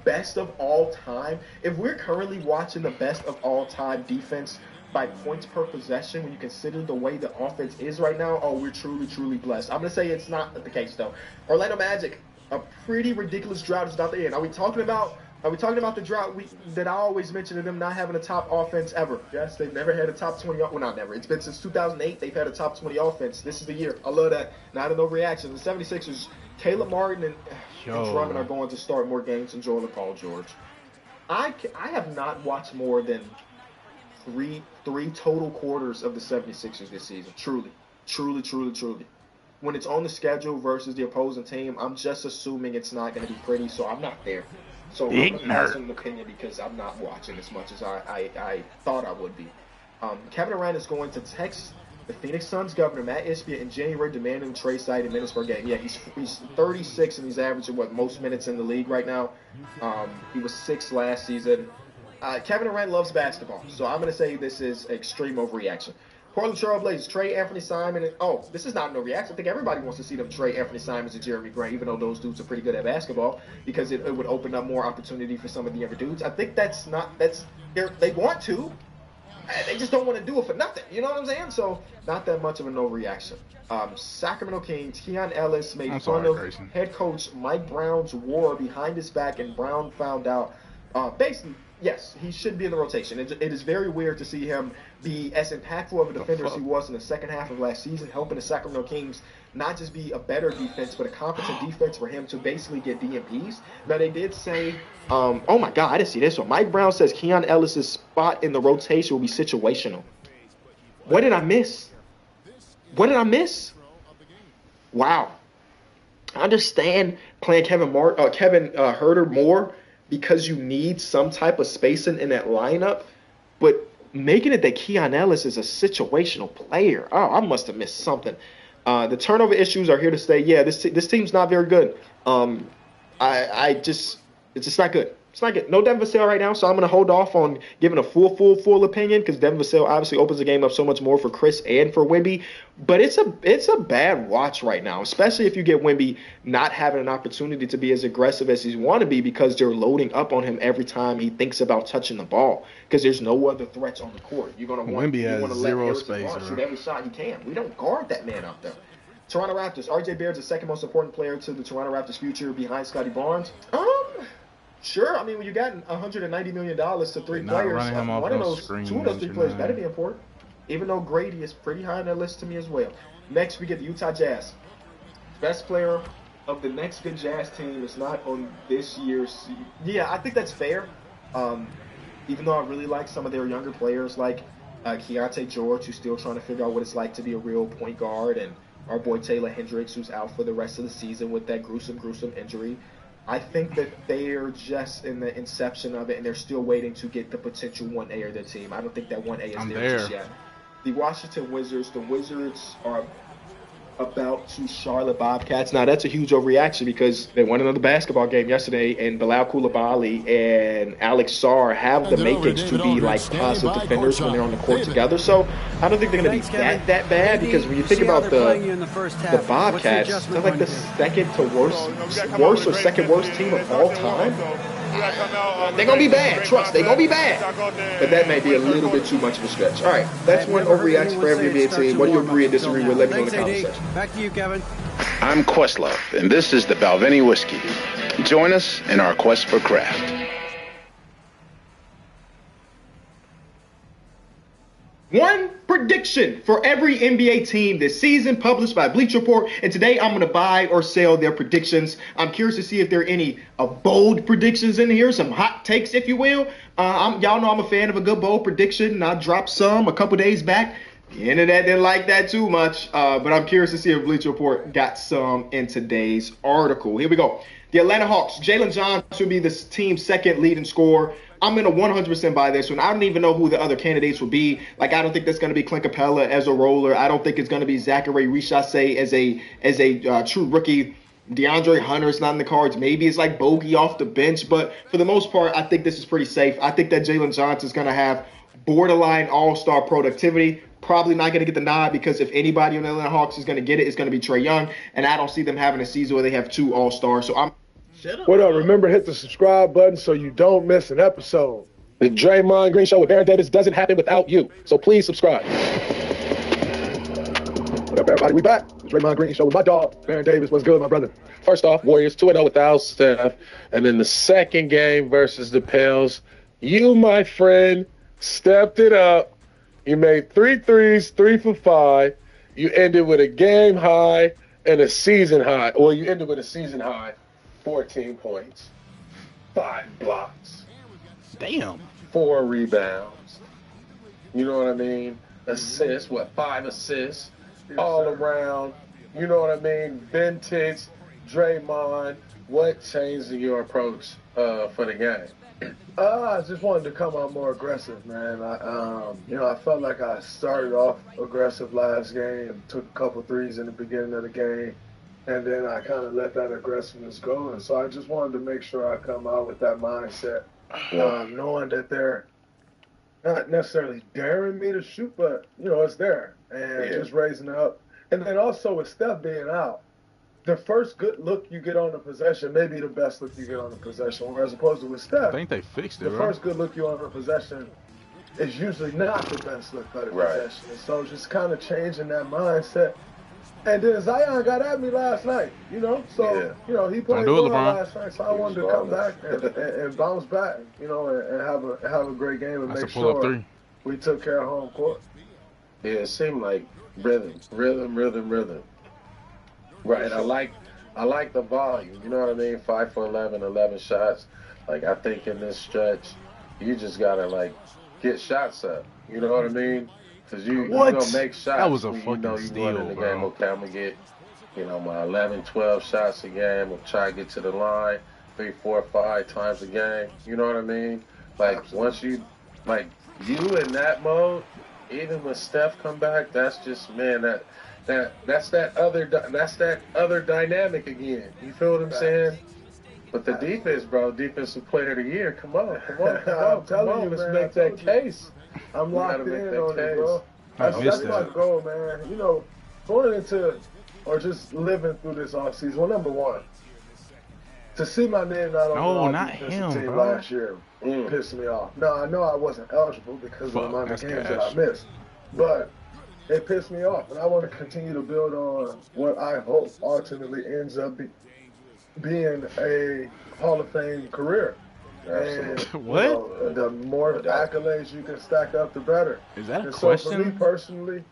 Best of all time. If we're currently watching the best of all time defense by points per possession, when you consider the way the offense is right now, oh, we're truly blessed. I'm gonna say it's not the case though. Orlando Magic, a pretty ridiculous drought is about to end. Are we talking about the drought that I always mention of them not having a top offense ever? Yes, they've never had a top 20. Well, not never. It's been since 2008 they've had a top 20 offense. This is the year. I love that. Not an overreaction. The 76ers, Caleb Martin and Drummond are going to start more games than Joel and Paul George. I have not watched more than three total quarters of the 76ers this season. Truly. When it's on the schedule versus the opposing team, I'm just assuming it's not going to be pretty, so I'm not there. So I'm going to pass an opinion because I'm not watching as much as I thought I would be. Kevin Durant is going to text the Phoenix Suns governor, Matt Ishbia, in January demanding trade site and minutes per game. Yeah, he's 36 and he's averaging, most minutes in the league right now. He was 6 last season. Kevin Durant loves basketball, so I'm going to say this is extreme overreaction. Portland Trail Blazers, trade Anthony Simon. This is not no reaction. I think everybody wants to see them trade Anthony Simons and Jeremy Grant, even though those dudes are pretty good at basketball, because it would open up more opportunity for some of the younger dudes. I think they want to. They just don't want to do it for nothing. You know what I'm saying? So not that much of an overreaction. Sacramento Kings, Keon Ellis made fun of head coach Mike Brown's war behind his back, and Brown found out. Basically, yes, he should be in the rotation. It is very weird to see him be as impactful of a defender as he was in the second half of last season, helping the Sacramento Kings not just be a better defense, but a competent defense for him to basically get DMPs. Now, they did say, oh my God, I didn't see this one. Mike Brown says Keon Ellis' spot in the rotation will be situational. What did I miss? Wow. I understand playing Kevin Huerter more because you need some type of spacing in that lineup, but making it that Keon Ellis is a situational player, I must have missed something. The turnover issues are here to stay. Yeah, this team's not very good. it's just not good. It's not good. No Devin Vassell right now, so I'm going to hold off on giving a full opinion because Devin Vassell obviously opens the game up so much more for Chris and for Wemby. But it's a bad watch right now, especially if you get Wemby not having an opportunity to be as aggressive as he want to be because they're loading up on him every time he thinks about touching the ball because there's no other threats on the court. You're going to want Wemby has zero space. Shoot every shot he can. We don't guard that man out there. Toronto Raptors. R.J. Barrett's the second most important player to the Toronto Raptors' future behind Scotty Barnes. Sure. I mean, when you got $190 million to three players, two of those three players better be important. Even though Grady is pretty high on that list to me as well. Next, we get the Utah Jazz. Best player of the next good Jazz team is not on this year's. Yeah, I think that's fair. Even though I really like some of their younger players like Keontae George, who's still trying to figure out what it's like to be a real point guard, and our boy Taylor Hendricks, who's out for the rest of the season with that gruesome injury. I think that they're just in the inception of it, and they're still waiting to get the potential 1A of their team. I don't think that 1A is there just yet. The Washington Wizards, are about to Charlotte Bobcats. Now, that's a huge overreaction because they won another basketball game yesterday, and Bilal Coulibaly and Alex Sarr have the makings to be like positive defenders when they're on the court together. So I don't think they're going to be that bad because when you think about the Bobcats, they're like the second to worst or second worst team of all time. They're going to be bad. Trust, they're going to be bad. But that may be a little bit too much of a stretch. All right, that's one overreaction for every NBA team. What do you agree and disagree with? Let me know in the comment section. Back to you, Kevin. I'm Questlove, and this is the Balvenie Whiskey. Join us in our quest for craft. One prediction for every NBA team this season published by Bleacher Report, and today I'm going to buy or sell their predictions. I'm curious to see if there are any bold predictions in here, some hot takes, if you will. Y'all know I'm a fan of a good bold prediction, and I dropped some a couple days back. The internet didn't like that too much, but I'm curious to see if Bleacher Report got some in today's article. Here we go. The Atlanta Hawks, Jalen Johnson will be this team's second leading scorer. I'm going to 100% buy this one. I don't even know who the other candidates will be. Like, I don't think that's going to be Clint Capella as a roller. I don't think it's going to be Zachary Richase as a true rookie. DeAndre Hunter's not in the cards. Maybe it's like Bogey off the bench. But for the most part, I think this is pretty safe. I think that Jalen Johnson's going to have borderline all-star productivity. Probably not going to get the nod because if anybody on the Atlanta Hawks is going to get it, it's going to be Trae Young. And I don't see them having a season where they have two all-stars. So I'm... What up? Remember, hit the subscribe button so you don't miss an episode. The Draymond Green Show with Baron Davis doesn't happen without you. So please subscribe. What up, everybody? We back. The Draymond Green Show with my dog, Baron Davis. What's good, my brother? First off, Warriors 2-0 without Steph. And then the second game versus the Pels, you, my friend, stepped it up. You made 3 threes, 3 for 5. You ended with a game high and a season high. Well, you ended with a season high. 14 points, 5 blocks, damn, 4 rebounds. You know what I mean? Assists, 5 assists, all around. You know what I mean? Vintage, Draymond. What changed in your approach for the game? I just wanted to come out more aggressive, man. I felt like I started off aggressive last game and took a couple threes in the beginning of the game. And then I kind of let that aggressiveness go. And so I just wanted to make sure I come out with that mindset, knowing that they're not necessarily daring me to shoot, but, it's there. And just raising up. And then also with Steph being out, the first good look you get on the possession may be the best look you get on the possession. Whereas opposed to with Steph, I think they fixed it, the first good look you on the possession is usually not the best look for the possession. And so just kind of changing that mindset. And then Zion got at me last night, So, he played well last night, so I wanted to come back and bounce back, and have a great game and make sure we took care of home court. Yeah, it seemed like rhythm. Right, I like the volume, you know what I mean? 5 for 11 shots. Like, I think in this stretch, you just got to, get shots up, you know what I mean? Because you're going to make shots. That was a fucking steal, in the bro. game. Okay, I'm going to get, my 11, 12 shots a game. We'll try to get to the line 3, 4, 5 times a game. You know what I mean? Once you, you in that mode, even when Steph come back, that's just, man, that's that other dynamic again. You feel what I'm saying? But the defense, bro, defensive player of the year. Come on. I'm telling you, let's man, make that case. I'm locked in on it, bro. I That's missed my that. goal, man. You know, going into or just living through this offseason. Well, number one, to see my name not on the defensive team bro. last year pissed me off. No, I know I wasn't eligible because of the amount of games that I missed, but it pissed me off, and I want to continue to build on what I hope ultimately ends up being a Hall of Fame career. And, what? You know, the more accolades you can stack up, the better. Is that a and question? So for me personally,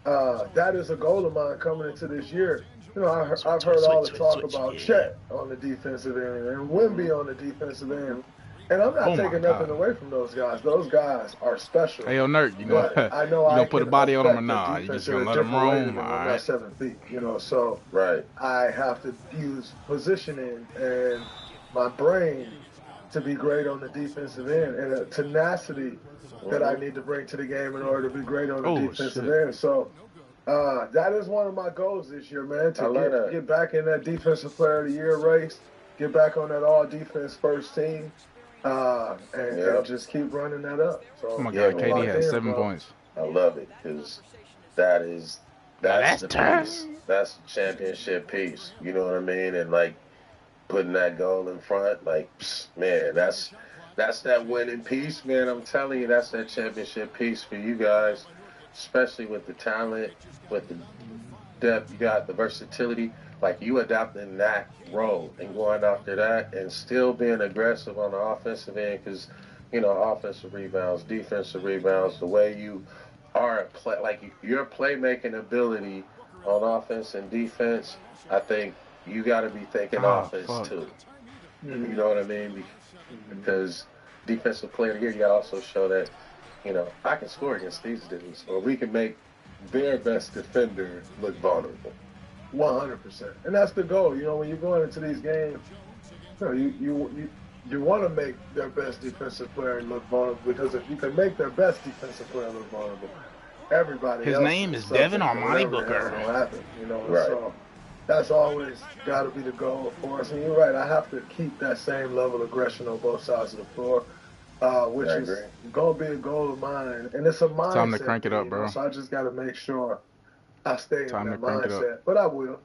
that is a goal of mine coming into this year. You know, I've heard all the talk about Chet on the defensive end and Wemby on the defensive end. And I'm not taking nothing away from those guys. Those guys are special. Hey, yo, Nerd, you gonna put a body on him or nah? You just gonna let him roam? All right. 7 feet, you know, so I have to use positioning and my brain to be great on the defensive end and a tenacity that I need to bring to the game in order to be great on the defensive end. So that is one of my goals this year, man, to get back in that Defensive Player of the Year race, get back on that all-defense first team, and just keep running that up. So, oh, my God, KD had 7 points. I love it because that's the piece. That's the championship piece. You know what I mean? And, like, putting that goal in front, like, man, that's that winning piece, man. I'm telling you, that's that championship piece for you guys, especially with the talent, with the depth. You got the versatility. Like, you adopting that role and going after that and still being aggressive on the offensive end because, you know, offensive rebounds, defensive rebounds, the way you are, your playmaking ability on offense and defense, I think you got to be thinking offense too. You know what I mean? Because defensive player of the year, you got to also show that, you know, I can score against these dudes, or we can make their best defender look vulnerable. 100%, and that's the goal. You know, when you're going into these games, you want to make their best defensive player look vulnerable because if you can make their best defensive player look vulnerable, everybody. His name is Devin Armani Booker. Happen, you know, so that's always got to be the goal for us. And you're right, I have to keep that same level of aggression on both sides of the floor, which is going to be a goal of mine. And it's a mindset. Time to crank it up, bro. So I just got to make sure I stay in that mindset. But I will.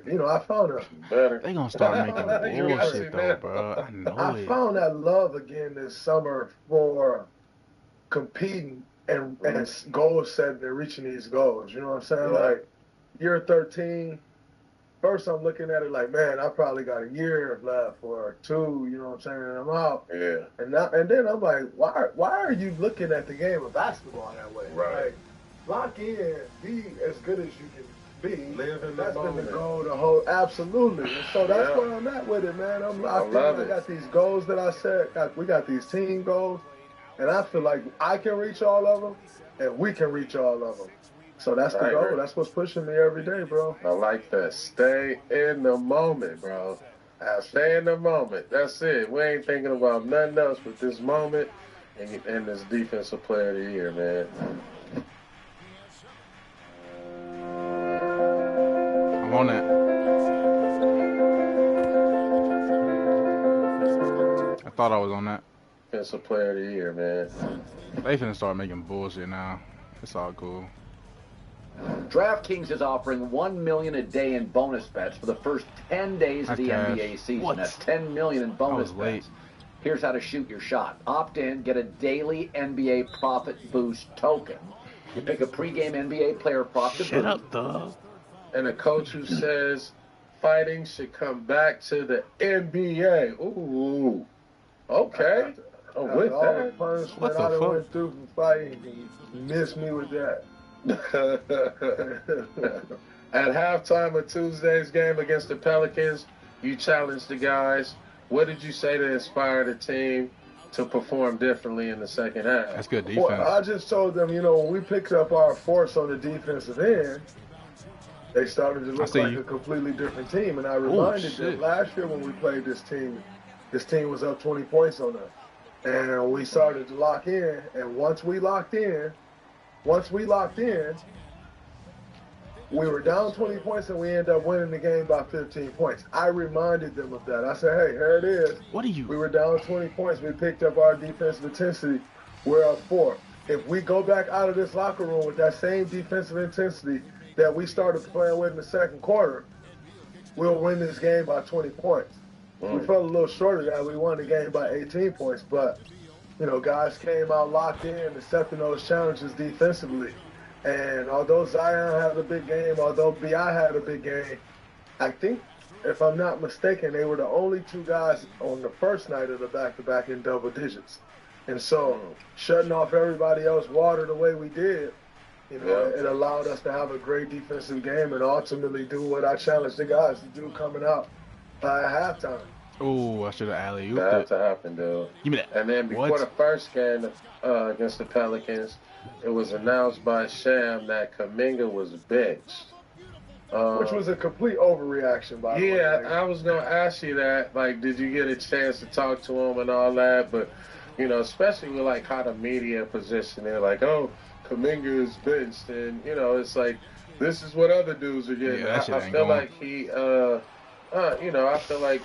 You know, I found They gonna start making bullshit though, bro. I know I found that love again this summer for competing and goal setting and reaching these goals. You know what I'm saying? Like, year 13, first I'm looking at it like, man, I probably got a year left or 2, you know what I'm saying, and I'm out. And then I'm like, why are you looking at the game of basketball that way? Like, lock in, be as good as you can be. Live in That's the been moment. the goal the whole, absolutely. And so that's where I'm at with it, man. I'm locked in. I got these goals that I set. We got these team goals, and I feel like I can reach all of them, and we can reach all of them. So that's the goal. That's what's pushing me every day, bro. I like that. Stay in the moment, bro. Stay in the moment. That's it. We ain't thinking about nothing else but this moment and this defensive player of the year, man. I'm on that. I thought I was on that. Defensive player of the year, man. They finna start making bullshit now. It's all cool. DraftKings is offering $1 million a day in bonus bets for the first 10 days of the NBA season. What? That's $10 million in bonus bets. Here's how to shoot your shot. Opt in, get a daily NBA profit boost token. You pick a pregame NBA player prop to boost. Shut up, dog. And a coach who says fighting should come back to the NBA. Ooh. Okay. With that. What the fuck? Went through from fighting, you missed me with that. At halftime of Tuesday's game against the Pelicans, you challenged the guys. What did you say to inspire the team to perform differently in the second half? That's good defense. Well, I just told them, you know, when we picked up our force on the defensive end, they started to look like a completely different team. And I reminded them last year when we played this team was up 20 points on us. And we started to lock in. And once we locked in, we were down 20 points and we ended up winning the game by 15 points. I reminded them of that. I said, hey, here it is. What are you? We were down 20 points. We picked up our defensive intensity. We're up 4. If we go back out of this locker room with that same defensive intensity that we started playing with in the second quarter, we'll win this game by 20 points. We fell a little short of that. We won the game by 18 points, but, you know, guys came out locked in, accepting those challenges defensively. And although Zion had a big game, although B.I. had a big game, I think, if I'm not mistaken, they were the only 2 guys on the first night of the back-to-back in double digits. And so shutting off everybody else water the way we did, you know, it allowed us to have a great defensive game and ultimately do what I challenged the guys to do coming out by halftime. Oh, I should have alley-ooped That had it. to happen, dude. Give me that. And then before the first game against the Pelicans, it was announced by Sham that Kuminga was benched. Which was a complete overreaction, by the way. Yeah, I was going to ask you that. Like, did you get a chance to talk to him and all that? But, you know, especially with, like, how the media position it, like, oh, Kuminga is benched. And, you know, it's like, this is what other dudes are getting. Yeah, that shit I ain't feel going. like he, you know, I feel like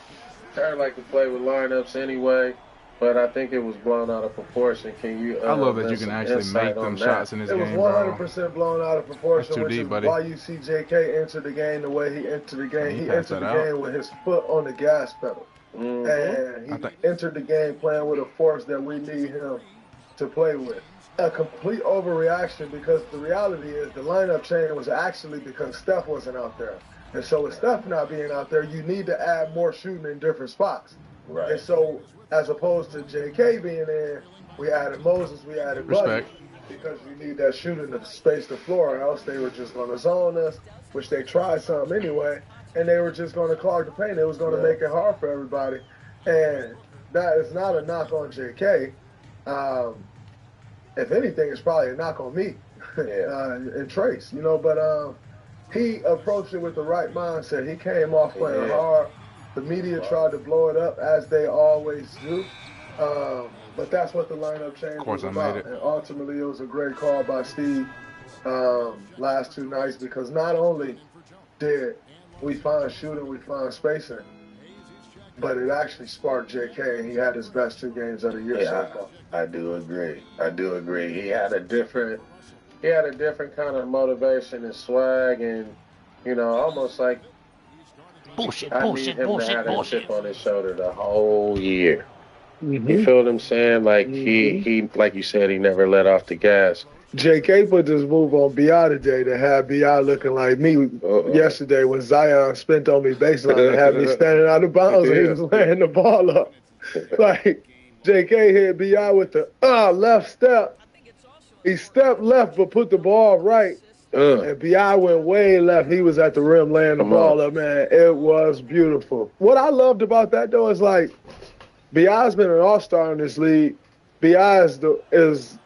Terry like to play with lineups anyway. But I think it was blown out of proportion. Can you? I love that you can actually make them shots in this game, bro. It was 100% blown out of proportion, That's too which deep, is buddy. why you see J.K. enter the game the way he entered the game. He He passed entered the that out. game with his foot on the gas pedal. And he entered the game playing with a force that we need him to play with. A complete overreaction, because the reality is the lineup change was actually because Steph wasn't out there. And so with Steph not being out there, you need to add more shooting in different spots. Right. And so as opposed to J.K. being in, we added Moses, we added Buddy, because you need that shooting to space the floor, or else they were just going to zone us, which they tried some anyway, and they were just going to clog the paint. It was going to make it hard for everybody. And that is not a knock on J.K. If anything, it's probably a knock on me and Trace, you know. But he approached it with the right mindset. He came off playing hard. The media tried to blow it up, as they always do. But that's what the lineup change was about. And ultimately, it was a great call by Steve last 2 nights, because not only did we find shooting, we find spacing, but it actually sparked J.K. and he had his best 2 games of the year so far. I do agree. I do agree. He had a different kind of motivation and swag, and, you know, almost like bullshit to have a chip on his shoulder the whole year. Mm-hmm. You feel what I'm saying? Like he like you said, he never let off the gas. J.K. put this move on B.I. today to have B.I. looking like me yesterday when Zion spent on me baseline and had me standing out of bounds and he was laying the ball up. Like, J.K. hit B.I. with the left step. He stepped left but put the ball right. And B.I. went way left. He was at the rim laying the ball up, man. It was beautiful. What I loved about that, though, is like, B.I.'s been an all-star in this league. B.I. is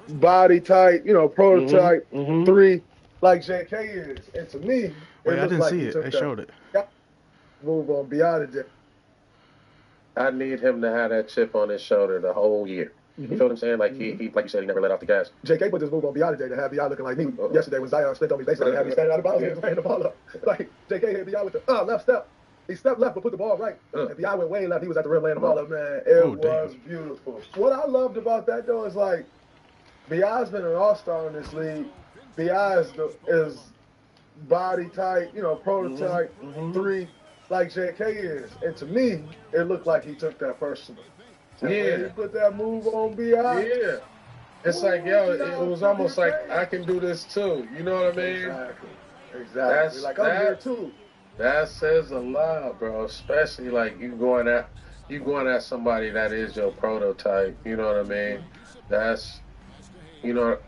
body type, you know, prototype 3, like J.K. is. And to me, I didn't see it. They showed it. Move on B.I. today. I need him to have that chip on his shoulder the whole year. You feel what I'm saying? Like he like you said, he never let off the gas. J.K. put this move on B.I. today to have B.I. looking like me yesterday when Zion spent on me baseline and had me standing out of bounds and he was laying the ball up. Like, J.K. hit B.I. with the left step. He stepped left but put the ball right. And B.I. went way left. He was at the rim laying the ball up, man. It was beautiful. What I loved about that, though, is like, B.I.'s been an all-star in this league. B.I. is body type, you know, prototype 3, like J.K. is. And to me, it looked like he took that personal. And when he put that move on B.I. Yeah. It's like, yo, it was almost like, I can do this too. You know what I mean? Exactly. Like, I'm here too. That says a lot, bro. Especially like you going at somebody that is your prototype. You know what I mean? That's, you know,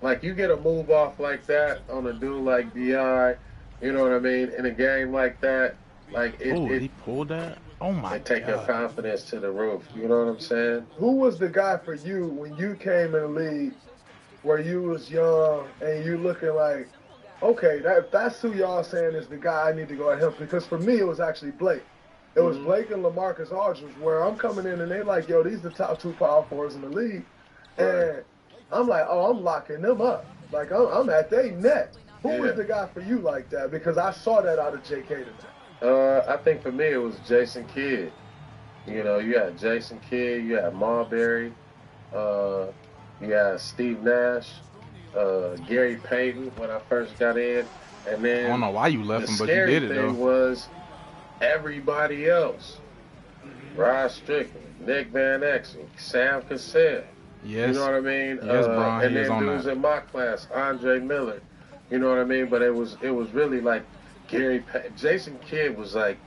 like you get a move off like that on a dude like B.I. You know what I mean? In a game like that, like he pulled that. Oh my God! Take your confidence to the roof. You know what I'm saying? Who was the guy for you when you came in the league, where you was young and you looking like, okay, that's who y'all saying is the guy I need to go at him? Because for me, it was actually Blake. It was Blake and LaMarcus Aldridge, where I'm coming in and they like, yo, these are the top 2 power forwards in the league. And I'm like, oh, I'm locking them up. Like, I'm at their net. Who was the guy for you like that? Because I saw that out of J.K. tonight. I think for me it was Jason Kidd. You know, you had Jason Kidd, you had Marbury, you had Steve Nash, Gary Payton when I first got in, and then I don't know why you left him, but you did it though. The scary thing was everybody else. Rod Strickland, Nick Van Exel, Sam Cassell. Yes. You know what I mean? Yes, Brian. And then dudes in my class, Andre Miller. You know what I mean? But it was really like Jason Kidd was like,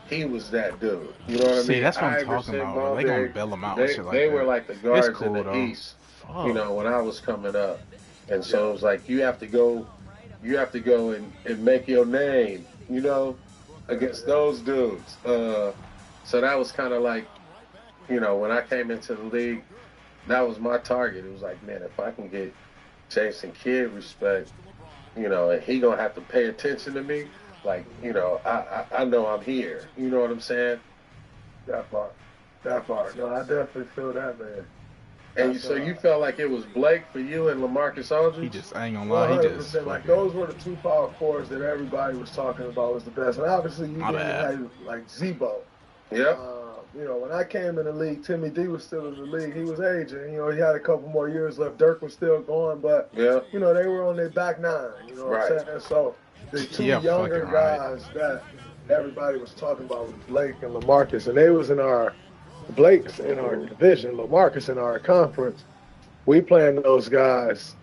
he was that dude. You know what I mean? See, that's what I'm talking about. They gonna bail him out and shit like that. They were like the guards cool, in the though. East. You know, when I was coming up. And so it was like you have to go and make your name, you know, against those dudes. So that was kind of like, you know, when I came into the league, that was my target. It was like, man, if I can get Jason Kidd respect, you know, and he gonna have to pay attention to me, like, you know, I know I'm here. You know what I'm saying? That part. No, I definitely feel that, man. And so you felt like it was Blake for you and LaMarcus Aldridge? He just, I ain't gonna lie, he just. Like, those were the two power forwards that everybody was talking about was the best. And obviously, you didn't have, like, Zebo. Yeah. You know, when I came in the league, Timmy D was still in the league. He was aging. You know, he had a couple more years left. Dirk was still going, but, you know, they were on their back nine. You know what I'm saying? So the two younger guys that everybody was talking about was Blake and LaMarcus, and they was in our Blake's in our division, LaMarcus in our conference. We playing those guys,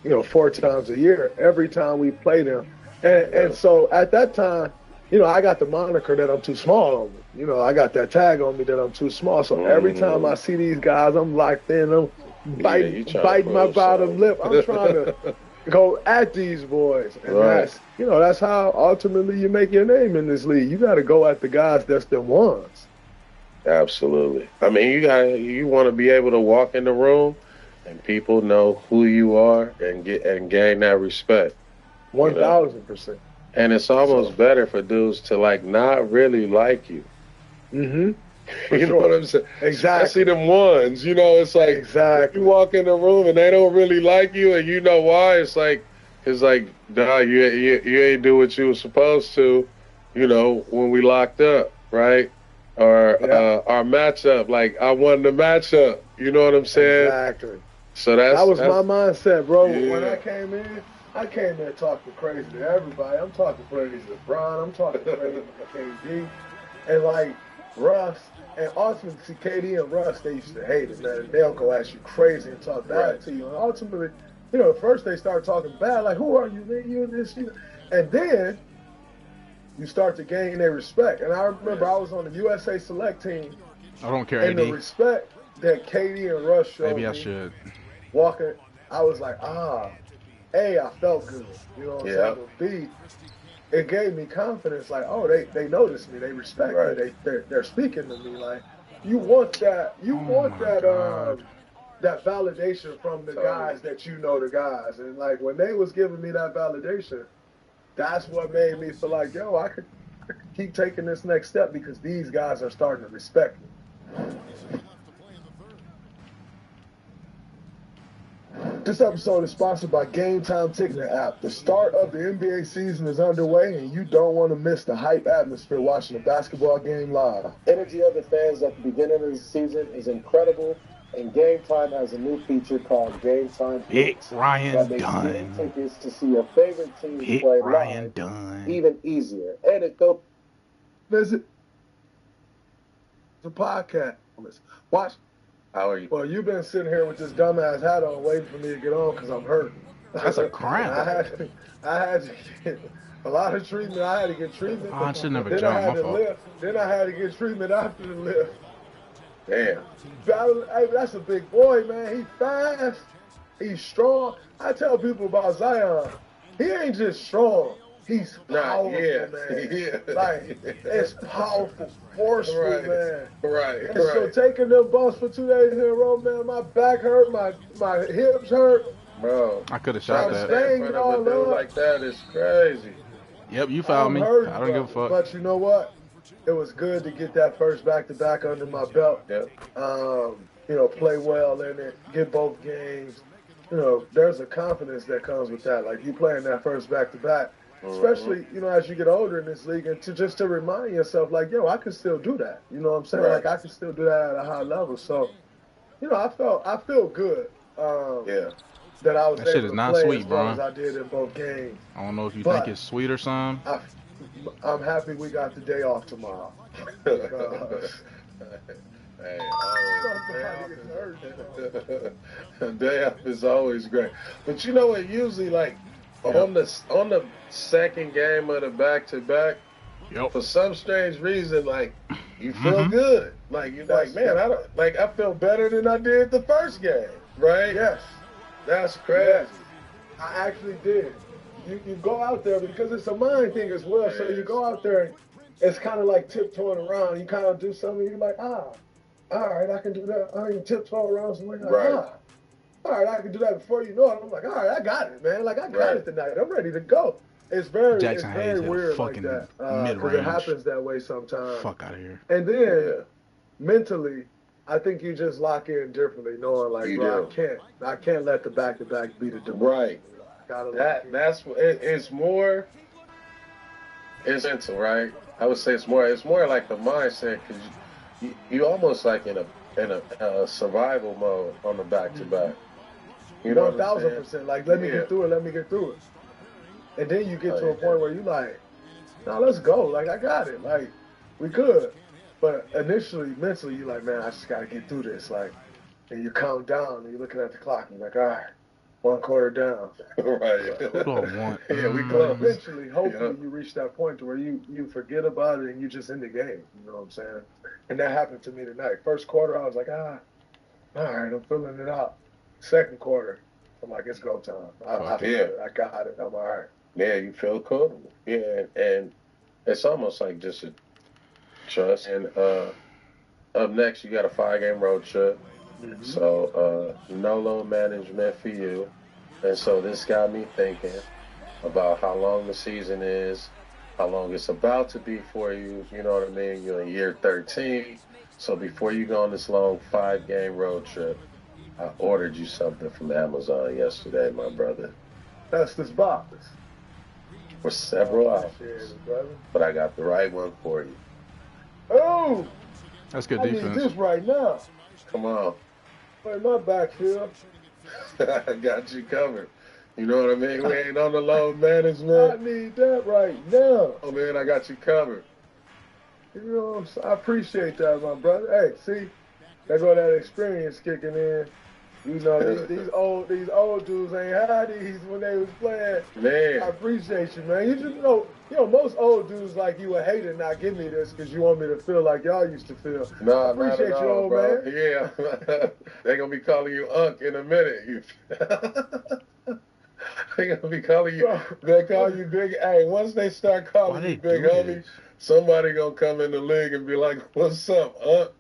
you know, 4 times a year, every time we play them. And so at that time, you know, I got the moniker that I'm too small on me. You know, I got that tag on me that I'm too small. So every time I see these guys, I'm locked in. I'm biting my bottom lip. I'm trying to go at these boys. And that's, you know, that's how ultimately you make your name in this league. You got to go at the guys that's the ones. Absolutely. I mean, you want to be able to walk in the room and people know who you are and gain that respect. 1,000%. And it's almost better for dudes to like not really like you. Mm-hmm. You know what I'm saying? Exactly. Especially them ones. You know, it's like if you walk in the room and they don't really like you, and you know why? It's like, nah, you ain't do what you were supposed to. You know, when we locked up, right? Or our matchup, like I won the matchup. You know what I'm saying? Exactly. So that was my mindset, bro. When I came in talking crazy to everybody. I'm talking crazy to Bron. I'm talking crazy to KD. And like Russ, and ultimately KD and Russ, they used to hate it, man. They'll go at you crazy and talk bad to you. And ultimately, you know, first they start talking bad, like, who are you, man? You and this, you know. And then you start to gain their respect. And I remember I was on the USA Select team. I don't care, and the respect that KD and Russ showed Maybe I me should. Walking, I was like, A, I felt good. You know what I'm saying? But B, it gave me confidence. Like, oh, they notice me. They respect me. They're speaking to me. Like, you want that. You want that. That validation from the guys that you know the guys. And like when they was giving me that validation, that's what made me feel like, yo, I could keep taking this next step because these guys are starting to respect me. This episode is sponsored by Game Time Ticketing app. The start of the NBA season is underway, and you don't want to miss the hype atmosphere watching a basketball game live. Energy of the fans at the beginning of the season is incredible, and Game Time has a new feature called Game Time Tickets. Ryan Dunn. Tickets to see your favorite team play live even easier. And it go visit the podcast. Watch. How are you? Well, you've been sitting here with this dumbass hat on, waiting for me to get on because I'm hurting. That's a crown. I had to get a lot of treatment. I had to get treatment. I should never then jump. I had My to fault. lift. Then I had to get treatment after the lift. Damn. Hey, that's a big boy, man. He's fast. He's strong. I tell people about Zion. He ain't just strong. He's powerful, man. Like, it's powerful, forceful, man. And so taking them bumps for 2 days in a row, man, my back hurt, my hips hurt. Bro, I could have shot that. In front of a dude like that is crazy. Yep, you found me. Hurt, I don't give a fuck. But you know what? It was good to get that first back-to-back under my belt. Yep. You know, play well in it, get both games. you know, there's a confidence that comes with that. Like you playing that first back-to-back, especially, you know, as you get older in this league, and to remind yourself, like, yo, I can still do that. You know what I'm saying? Right. Like I can still do that at a high level. So, you know, I feel good. That I was That shit able is to not play sweet, as well bro. as I did in both games. I don't know if you But think it's sweet or something. I'm happy we got the day off tomorrow. Because Hey, day off is always great. But you know what? Usually, like on the second game of the back-to-back, for some strange reason, like you feel good. Like you're like, man, I feel better than I did the first game, right? Yes, that's crazy. Yes. I actually did. You go out there because it's a mind thing as well. So you go out there and it's kind of like tiptoeing around. You kind of do something, you're like, all right, I can do that. I can tiptoe around something. Like, all right, I can do that before you know it. I'm like, all right, I got it, man. Like, I got it tonight. I'm ready to go. It's very weird like that. Because it happens that way sometimes. Fuck out of here. And then mentally, I think you just lock in differently, knowing like, bro, I can't let the back-to-back beat it. Right. That's it's more. It's mental, right? I would say it's more like the mindset because you almost like in a survival mode on the back-to-back. You know 1,000%. Like, let me get through it. And then you get to a point where you like, no, let's go. Like, I got it. Like, we could. But initially, mentally, you're like, man, I just got to get through this. Like, and you count down and you're looking at the clock and you're like, all right, 1 quarter down. Right. Who do I want? Yeah, we close. Eventually, hopefully, you reach that point to where you forget about it and you just in the game. You know what I'm saying? And that happened to me tonight. First quarter, I was like, all right, I'm filling it out. Second quarter, I'm like, it's go time. I got it. I'm all right. Yeah, you feel comfortable. Yeah, and it's almost like just a trust. And up next, you got a 5-game road trip. Mm-hmm. So no load management for you. And so this got me thinking about how long the season is, how long it's about to be for you. You know what I mean? You're in year 13. So before you go on this long 5-game road trip, I ordered you something from Amazon yesterday, my brother. That's this box. For several hours. But I got the right one for you. Oh! That's good defense. I need this right now. Come on. Play my backfield. I got you covered. You know what I mean? We ain't on the load management. I need that right now. Oh, man, I got you covered. You know what I'm saying? I appreciate that, my brother. Hey, see? There go that experience kicking in. You know, these old dudes ain't had these when they was playing. Man. I appreciate you, man. You just know, most old dudes like you would hate it not give me this because you want me to feel like y'all used to feel. No, I appreciate not at you, all, old bro. man. Yeah. They're going to be calling you Unc in a minute. They're going to be calling you, they call you Big, hey, once they start calling you Big Homie, somebody going to come in the league and be like, what's up, Unc?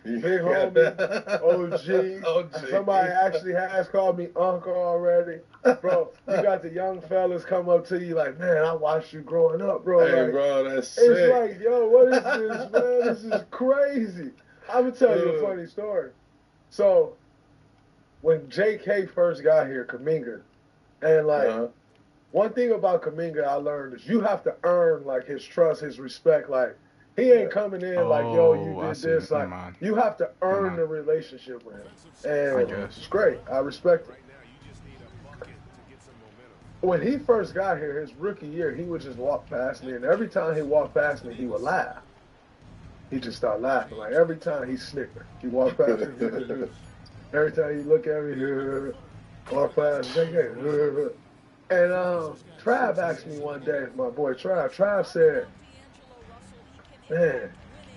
Big homie, OG. Somebody actually has called me uncle already. Bro, you got the young fellas come up to you like, man, I watched you growing up, bro. Hey, like, bro, that's sick. It's like, yo, what is this, man? This is crazy. I'm going to tell you a funny story. So, when JK first got here, Kuminga, and like, one thing about Kuminga I learned is you have to earn, like, his trust, his respect, like, he ain't coming in like, yo, you did this. Like, you have to earn the relationship with him. And it's great. I respect it. When he first got here, his rookie year, he would just walk past me. And every time he walked past me, he would laugh. He just started laughing. Like, every time he snickered. He walked past me. Every time he look at me, walk past me. And Trav asked me one day, my boy Trav said, man,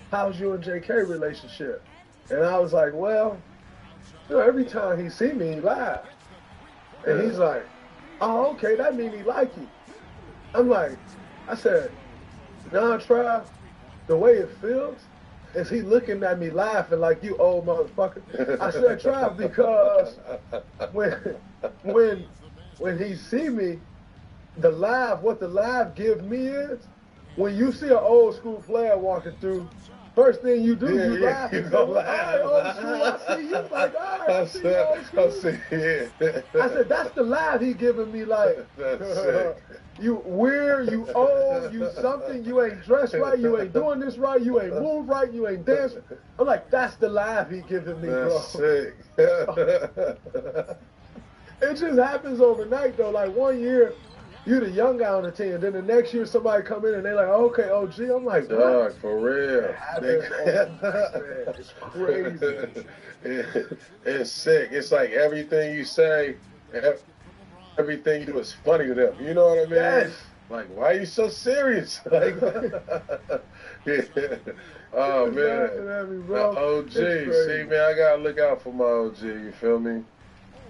how's you and JK relationship? And I was like, well, every time he see me, he laugh. And he's like, oh, okay, that means he like you. I'm like, I said, nah, Trav, the way it feels is he looking at me laughing like you old motherfucker. I said, Trav, because when he see me, what the laugh give me is, when you see an old school player walking through, First thing you do, Yeah, you yeah, laugh. you And gonna say, laugh. all right, old school, I see you. Like, all right, I see you, old school. Yeah. I said, that's the laugh he giving me, like, That's sick. you weird, you old, you something, you ain't dressed right, you ain't doing this right, you ain't moved right, you ain't dancing. I'm like, that's the laugh he giving me, bro. That's sick. It just happens overnight, though. Like, one year, you the young guy on the team, then the next year somebody come in and they like, okay, OG. I'm like, what? Dog, for real. It happens overnight, man. It's crazy. It's sick. It's like everything you say, everything you do is funny to them. You know what I mean? Yes. Like, why are you so serious? Like, yeah. Oh, Just man. laughing at me, bro. OG. See, man, I got to look out for my OG. You feel me?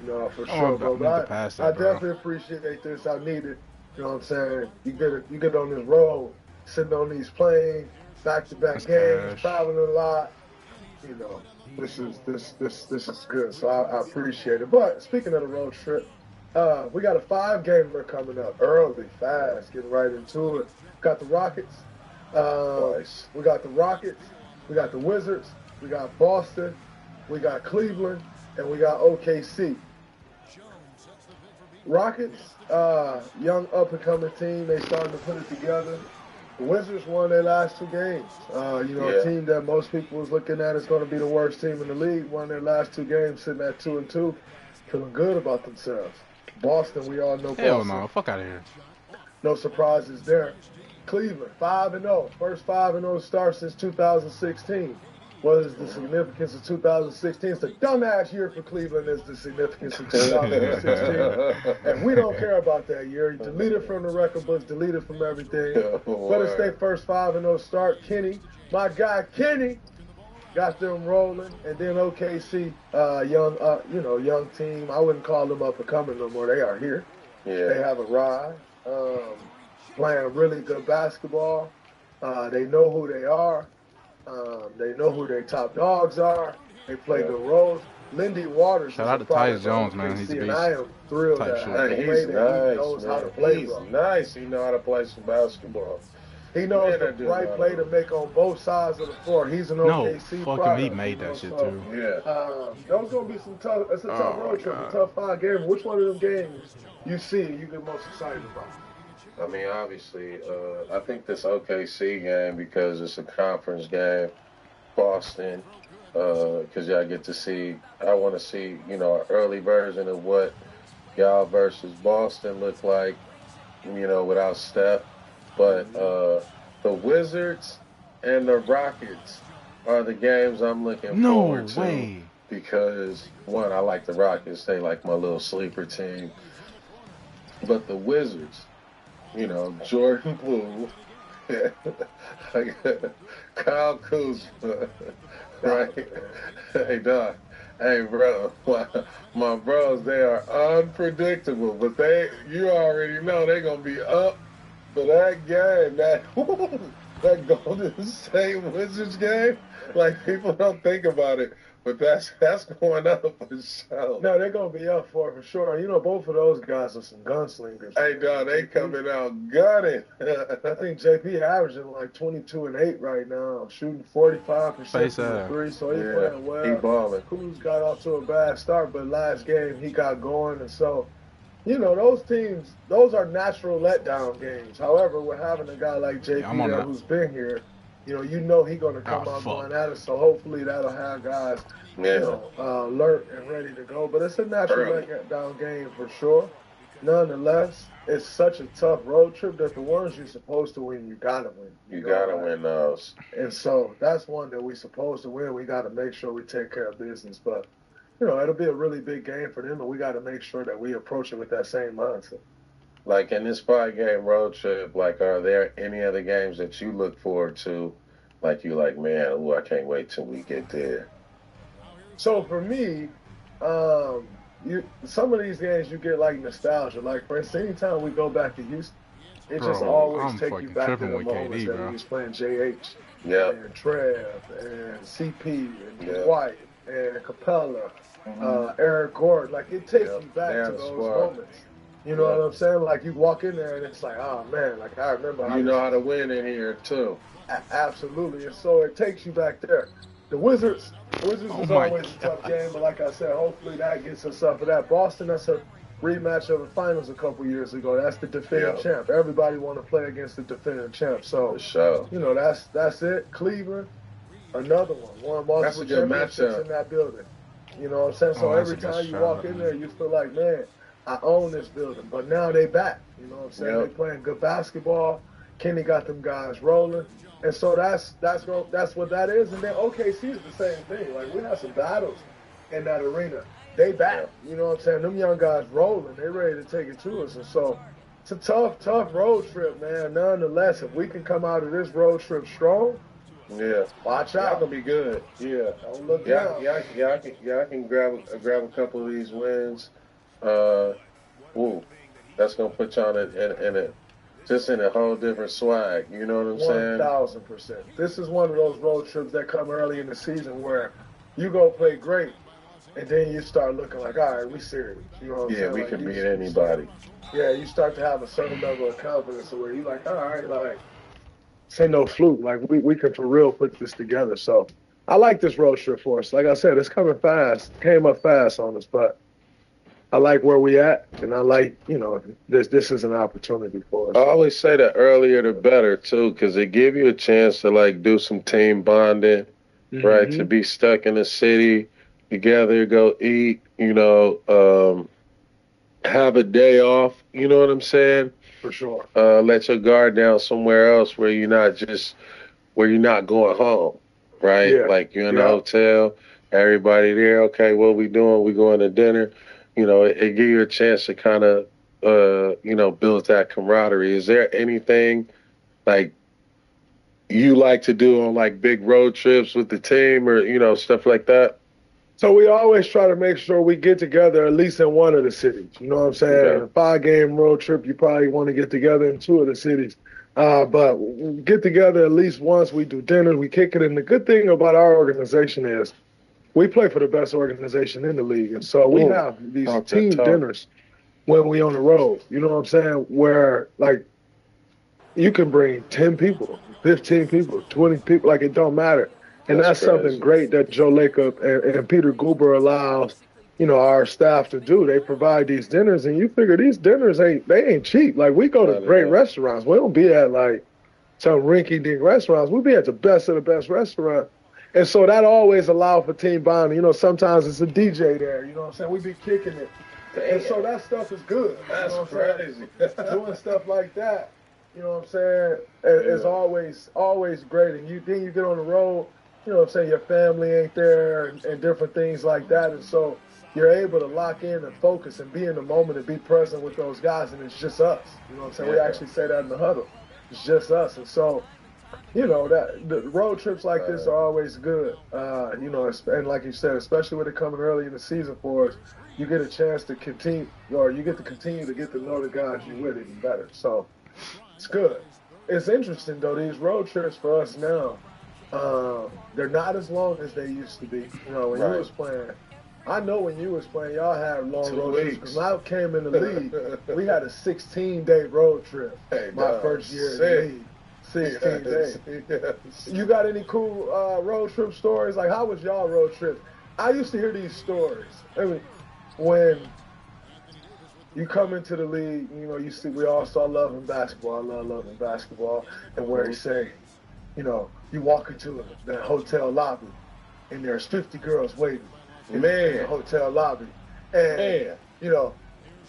No, for sure, bro. But I bro. definitely appreciate this. I need it. You know what I'm saying? You get on this road, sitting on these planes, back-to-back games, traveling a lot. You know, this is good. So I appreciate it. But speaking of the road trip, we got a 5-gamer coming up early, fast, getting right into it. Got the Rockets. Nice. We got the Rockets. We got the Wizards. We got Boston. We got Cleveland. And we got OKC. Rockets, young up-and-coming team. They starting to put it together. The Wizards won their last 2 games. A team that most people was looking at is going to be the worst team in the league. Won their last 2 games, sitting at 2-2, feeling good about themselves. Boston, we all know Boston. Hell no, fuck out of here. No surprises there. Cleveland, 5-0. First 5-0 start since 2016. What is the significance of 2016? It's a dumbass year for Cleveland is the significance of 2016. And we don't care about that year. Deleted from the record books, deleted from everything. But it's their first 5-0 start. Kenny, my guy Kenny, got them rolling. And then OKC, young team. I wouldn't call them up and coming no more. They are here. Yeah. They have a ride. Playing really good basketball. They know who they are. They know who their top dogs are. They play good roles. Lindy Waters. Shout out to Tyus Jones, man. He's a beast. And I am thrilled that He's he knows how to play. He's nice. He know how to play some basketball. He knows the right play to make on both sides of the floor. He's an OKC product. He made that shit too. Yeah. Those gonna be some tough. It's a tough road trip, a tough 5 games. Which one of them games you see you get most excited about? I mean, obviously, I think this OKC game because it's a conference game, Boston, because y'all get to see, I want to see, an early version of what y'all versus Boston look like, without Steph. But the Wizards and the Rockets are the games I'm looking forward to. No way. Because, one, I like the Rockets. They like my little sleeper team. But the Wizards, Jordan Poole, Kyle Kuzma, right? Hey, dog. Hey, bro. My bros, they are unpredictable, but you already know they're going to be up for that game. That Golden State Wizards game, like, people don't think about it. But that's going up for sure. No, they're going to be up for sure. Both of those guys are some gunslingers. Hey, dog, they coming out gunning. I think JP averaging like 22 and 8 right now, shooting 45% from 3, so he's playing well. He balling. Kuz got off to a bad start, but last game he got going, and so, those teams, those are natural letdown games. However, we're having a guy like JP who's been here. He's going to come out going at it, so hopefully that'll have guys, alert and ready to go. But it's a natural letdown game for sure. Nonetheless, it's such a tough road trip that the ones you're supposed to win, you got to win. You got to win those. And so that's one that we're supposed to win. We got to make sure we take care of business. But, it'll be a really big game for them, and we got to make sure that we approach it with that same mindset. Like, in this 5-game road trip, like, are there any other games that you look forward to? Like, you like, man, I can't wait till we get there. So, for me, some of these games you get, like, nostalgia. Like, for instance, anytime we go back to Houston, it just always take you back to the moments that we was playing JH. And Trev, and CP, and White, and Capella, Eric Gordon. Like, it takes you back to those moments. You know what I'm saying? Like you walk in there and it's like, oh man, like I remember how you know how to win in here too. Absolutely, and so it takes you back there. The Wizards is always a tough game, but like I said, hopefully that gets us up for that. Boston, that's a rematch of the finals a couple years ago. That's the defending champ. Everybody want to play against the defending champ. So, you know, that's it. Cleveland, another one. Won multiple championships in that building. You know what I'm saying? So every time you walk in there, you feel like, man, I own this building. But now they back. You know what I'm saying? They playing good basketball. Kenny got them guys rolling. And so that's what that is. And then OKC is the same thing. Like, we have some battles in that arena. They back. You know what I'm saying? Them young guys rolling. They ready to take it to us. And so it's a tough road trip, man. Nonetheless, if we can come out of this road trip strong, watch out. It's gonna be good. Yeah. Don't look down. I can grab a couple of these wins. That's gonna put y'all in a whole different swag. You know what I'm saying? 1,000%. This is one of those road trips that come early in the season where you go play great, and then you start looking like, all right, we serious. You know what I'm saying? Yeah, we like, can beat anybody. You start to have a certain level of confidence where you're like, all right, like, this ain't no fluke. Like, we can for real put this together. So I like this road trip for us. Like I said, it's coming fast. Came up fast on us, but I like where we at, and I like, you know, this is an opportunity for us. I always say the earlier the better, too, because it give you a chance to, like, do some team bonding, right, to be stuck in the city together, go eat, you know, have a day off, you know what I'm saying? For sure. Let your guard down somewhere else where you're not going home, right? Yeah. Like, you're in the hotel, everybody there, okay, what we doing? We going to dinner. You know, it give you a chance to kind of, you know, build that camaraderie. Is there anything, like, you like to do on, like, big road trips with the team or, you know, stuff like that? So we always try to make sure we get together at least in one of the cities. You know what I'm saying? Okay. A 5-game road trip, you probably want to get together in 2 of the cities. But we get together at least once. We do dinner, we kick it. And the good thing about our organization is we play for the best organization in the league. And so we have these team dinners when we on the road. You know what I'm saying? Where, like, you can bring 10 people, 15 people, 20 people. Like, it don't matter. And that's something great that Joe Lacob and Peter Guber allows, you know, our staff to do. They provide these dinners, and you figure these dinners ain't cheap. Like, we go to great restaurants. We don't be at, like, some rinky-dink restaurants. We be at the best of the best restaurant. And so that always allows for team bonding. You know, sometimes it's a DJ there. You know what I'm saying? We be kicking it. Damn. And so that stuff is good. That's crazy. Doing stuff like that, you know what I'm saying, is always great. And then you get on the road, you know what I'm saying, your family ain't there and different things like that. And so you're able to lock in and focus and be in the moment and be present with those guys. And it's just us. You know what I'm saying? We actually say that in the huddle. It's just us. And so, you know, that the road trips like this are always good. You know, and like you said, especially when it coming early in the season for us, you get a chance to continue to get to know the guys you with even better. So it's good. It's interesting though, these road trips for us now, they're not as long as they used to be. You know, when you was playing, I know when you was playing, y'all had long road trips. Because when I came in the league, we had a 16-day road trip. My first year in the league. 16 days. You got any cool road trip stories? Like, how was y'all road trip? I used to hear these stories. I mean, when you come into the league, you know, you see, we all saw Love and Basketball. I love Love and Basketball. And where he say, you know, you walk into the hotel lobby, and there's 50 girls waiting in the hotel lobby. And, you know,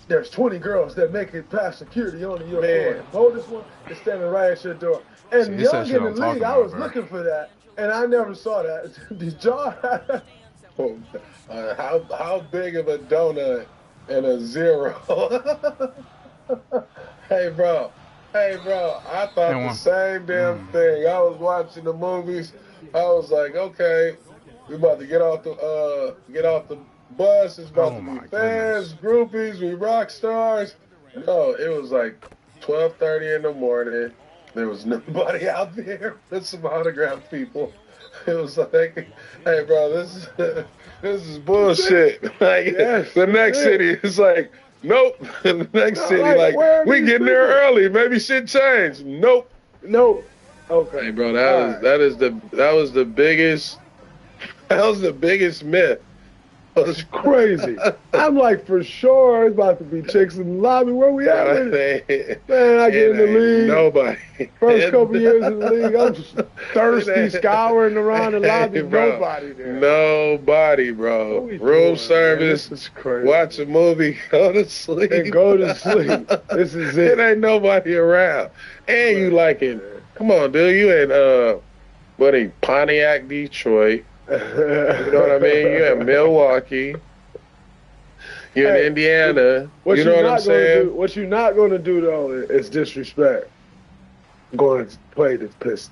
there's 20 girls that make it past security on your door. The oldest one is standing right at your door. And young in the league, I was looking for that, and I never saw that. Did y'all how big of a donut and a zero? Hey, bro, I thought the same damn thing. I was watching the movies. I was like, okay, we about to get off the bus. It's about to be fans, groupies, we rock stars. No, it was like 12:30 in the morning. There was nobody out there with some autographed people. It was like, hey, bro, this is bullshit. Like, the next city is like Nope. The next city, like we getting there early. Maybe shit changed. Nope. Nope. Okay. Hey, bro, that was the biggest myth. It's crazy. I'm like, for sure, it's about to be chicks in the lobby. Where we at with it? Man, I get in the league. Nobody. First couple years in the league, I'm just thirsty, scouring around the lobby. Bro, nobody there. Nobody, bro. Room service. This is crazy. Watch a movie. Go to sleep. And go to sleep. This is it. It ain't nobody around. And you like it. Come on, dude. You in Pontiac, Detroit. You know what I mean? You're in Milwaukee. You're in Indiana. You know what I'm saying? What you're not going to do, though, is disrespect. Going to play the Pistons.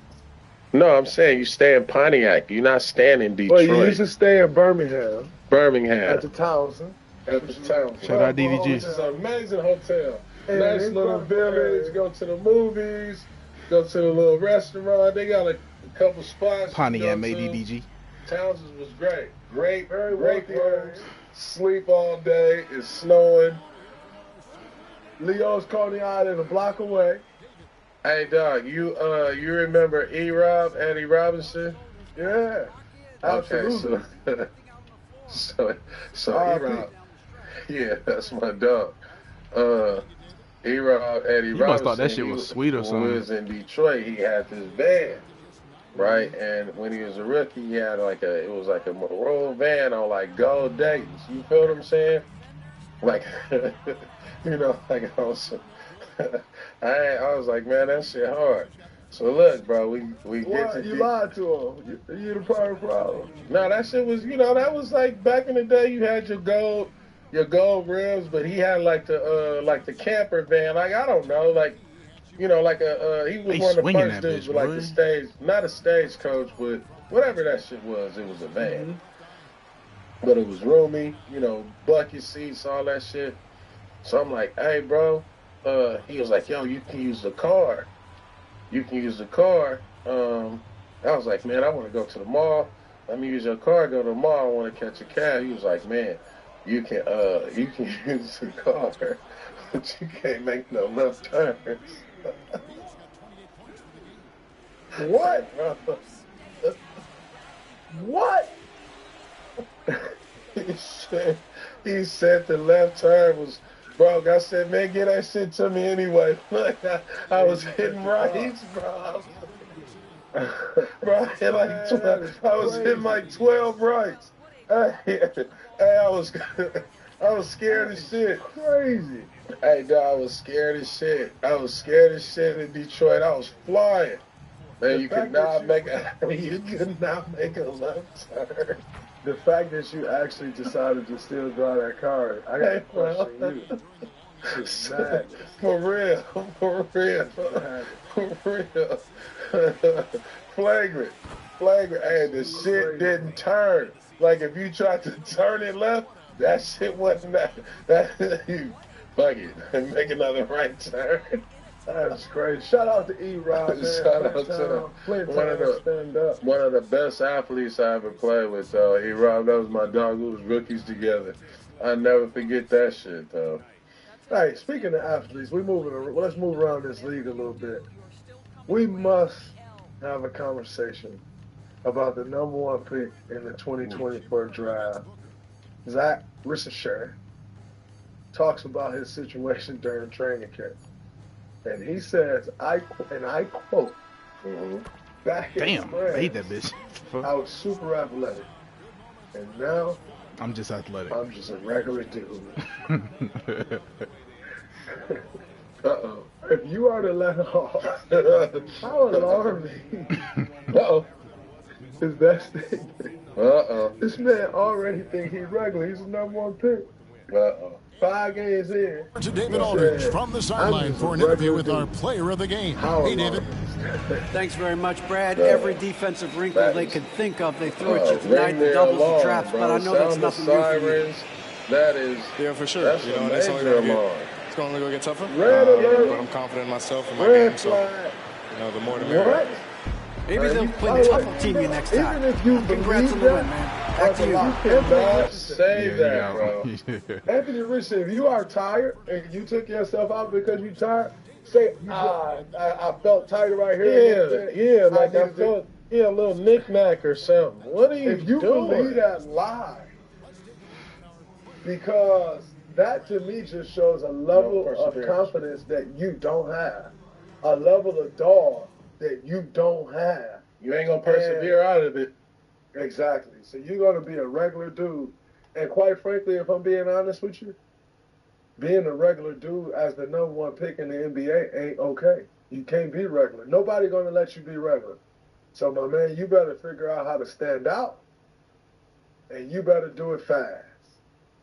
No, I'm saying you stay in Pontiac. You're not staying in Detroit. Well, you used to stay in Birmingham. Birmingham. At the Townsend. Shout out DDG. It's an amazing hotel. Nice little village. Go to the movies. Go to the little restaurant. They got a couple spots. Pontiac made DDG. Townsend was great. Great rooms. Sleep all day. It's snowing. Leo's Coney Island a block away. Hey, dog, you remember E-Rob, Eddie Robinson? Yeah, absolutely. Okay, so E-Rob, yeah, that's my dog. E-Rob, Eddie Robinson. You must thought that shit was sweet or something. When he was in Detroit, he had this band. Right, and when he was a rookie, he had it was like a Motorola van on like gold dates. You feel what I'm saying? Like, you know, like I was like, man, that shit hard. So look, bro, we get to. You lied to him. You the part of the problem. No, that shit was, that was like back in the day. You had your gold rims, but he had like the camper van. Like I don't know, like. He was one of the first dudes with like the stage, not a stagecoach, but whatever that shit was, it was a van. Mm-hmm. But it was roomy, bucket seats, all that shit. So I'm like, hey, bro, he was like, yo, you can use the car. I was like, man, I want to go to the mall. Let me use your car, go to the mall, I want to catch a cab. He was like, man, you can use the car, but you can't make no left turns. What? What? He said the left turn was broke. I said, man, get that shit to me anyway. I was hitting rights, bro. I was hitting like 12 rights. Hey, I was scared as shit. Crazy. Hey, dog, I was scared as shit. In Detroit. I was flying. Man, you could not make a left turn. The fact that you actually decided to still drive that car, I got to question you. It's mad. For real. Flagrant. Hey, the shit didn't turn. Like, if you tried to turn it left, that shit wasn't that you fuck it and make another right turn. That's crazy. Shout out to E-Rob. Shout out to one of the best athletes I ever played with, E-Rob. That was my dog. We was rookies together. I never forget that shit, though. Hey, speaking of athletes, let's move around this league a little bit. We must have a conversation about the number one pick in the 2024 draft. Zach Rischer talks about his situation during training camp. And he says, I quote, back in damn, I hate that bitch. I was super athletic. And now I'm just athletic. I'm just a regular dude. Uh-oh. If you are to let off, how alarming is that statement? Uh-oh. This man already think he's regular. He's the number one pick. Uh-oh. 5 games in. To David Aldridge from the sideline for an interview with our player of the game. Hey, David. Thanks very much, Brad. Every defensive wrinkle they could think of, they threw at you tonight, the doubles, the traps, but I know that's nothing new for you. That is, yeah, for sure. That's it's only going to get tougher. But I'm confident in myself and my game, so the more the merrier. Maybe they'll play the tougher team you next time. Even if you Congrats on the win, man. Back to you. You cannot say that, bro. Anthony Richardson, if you are tired and you took yourself out because you're tired, say, I felt tighter right here. Yeah, like I felt, a little knick-knack or something. What are you doing? If you believe that lie, because that to me just shows a level of confidence that you don't have, a level of dog that you don't have. You ain't gonna persevere out of it. Exactly. So you're gonna be a regular dude, and quite frankly, if I'm being honest with you, being a regular dude as the #1 pick in the NBA ain't okay. You can't be regular. Nobody gonna let you be regular. So my man, you better figure out how to stand out, and you better do it fast.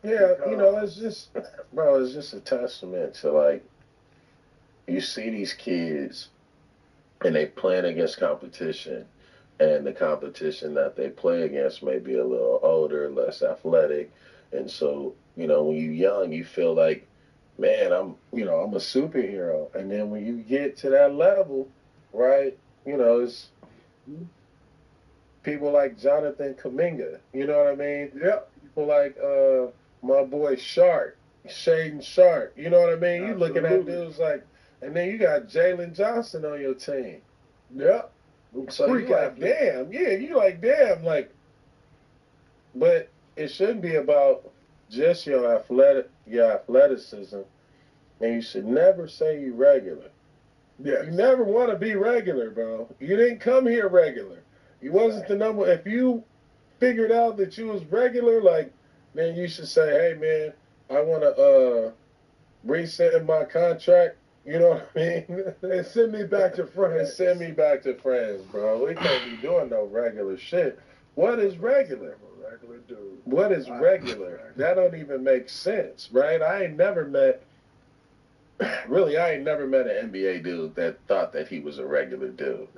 Yeah, it's just, bro, it's just a testament to, like, you see these kids and they playing against competition, and the competition that they play against may be a little older, less athletic, and so, when you're young, you feel like, man, I'm a superhero, and then when you get to that level, right, it's people like Jonathan Kuminga, you know what I mean? Yep. People like, my boy Shaden Sharp, you know what I mean? You looking at dudes like, and then you got Jalen Johnson on your team. Yep. So you like, damn, like, but it shouldn't be about just your athleticism, and you should never say you're regular. Yes. You never want to be regular, bro. You didn't come here regular. You wasn't the number. If you figured out that you was regular, like, then you should say, hey, man, I want to resend my contract. You know what I mean? And send me back to France. Bro. We can't be doing no regular shit. What is regular? I'm a regular dude. What is regular? That don't even make sense, right? I ain't never met an NBA dude that thought that he was a regular dude.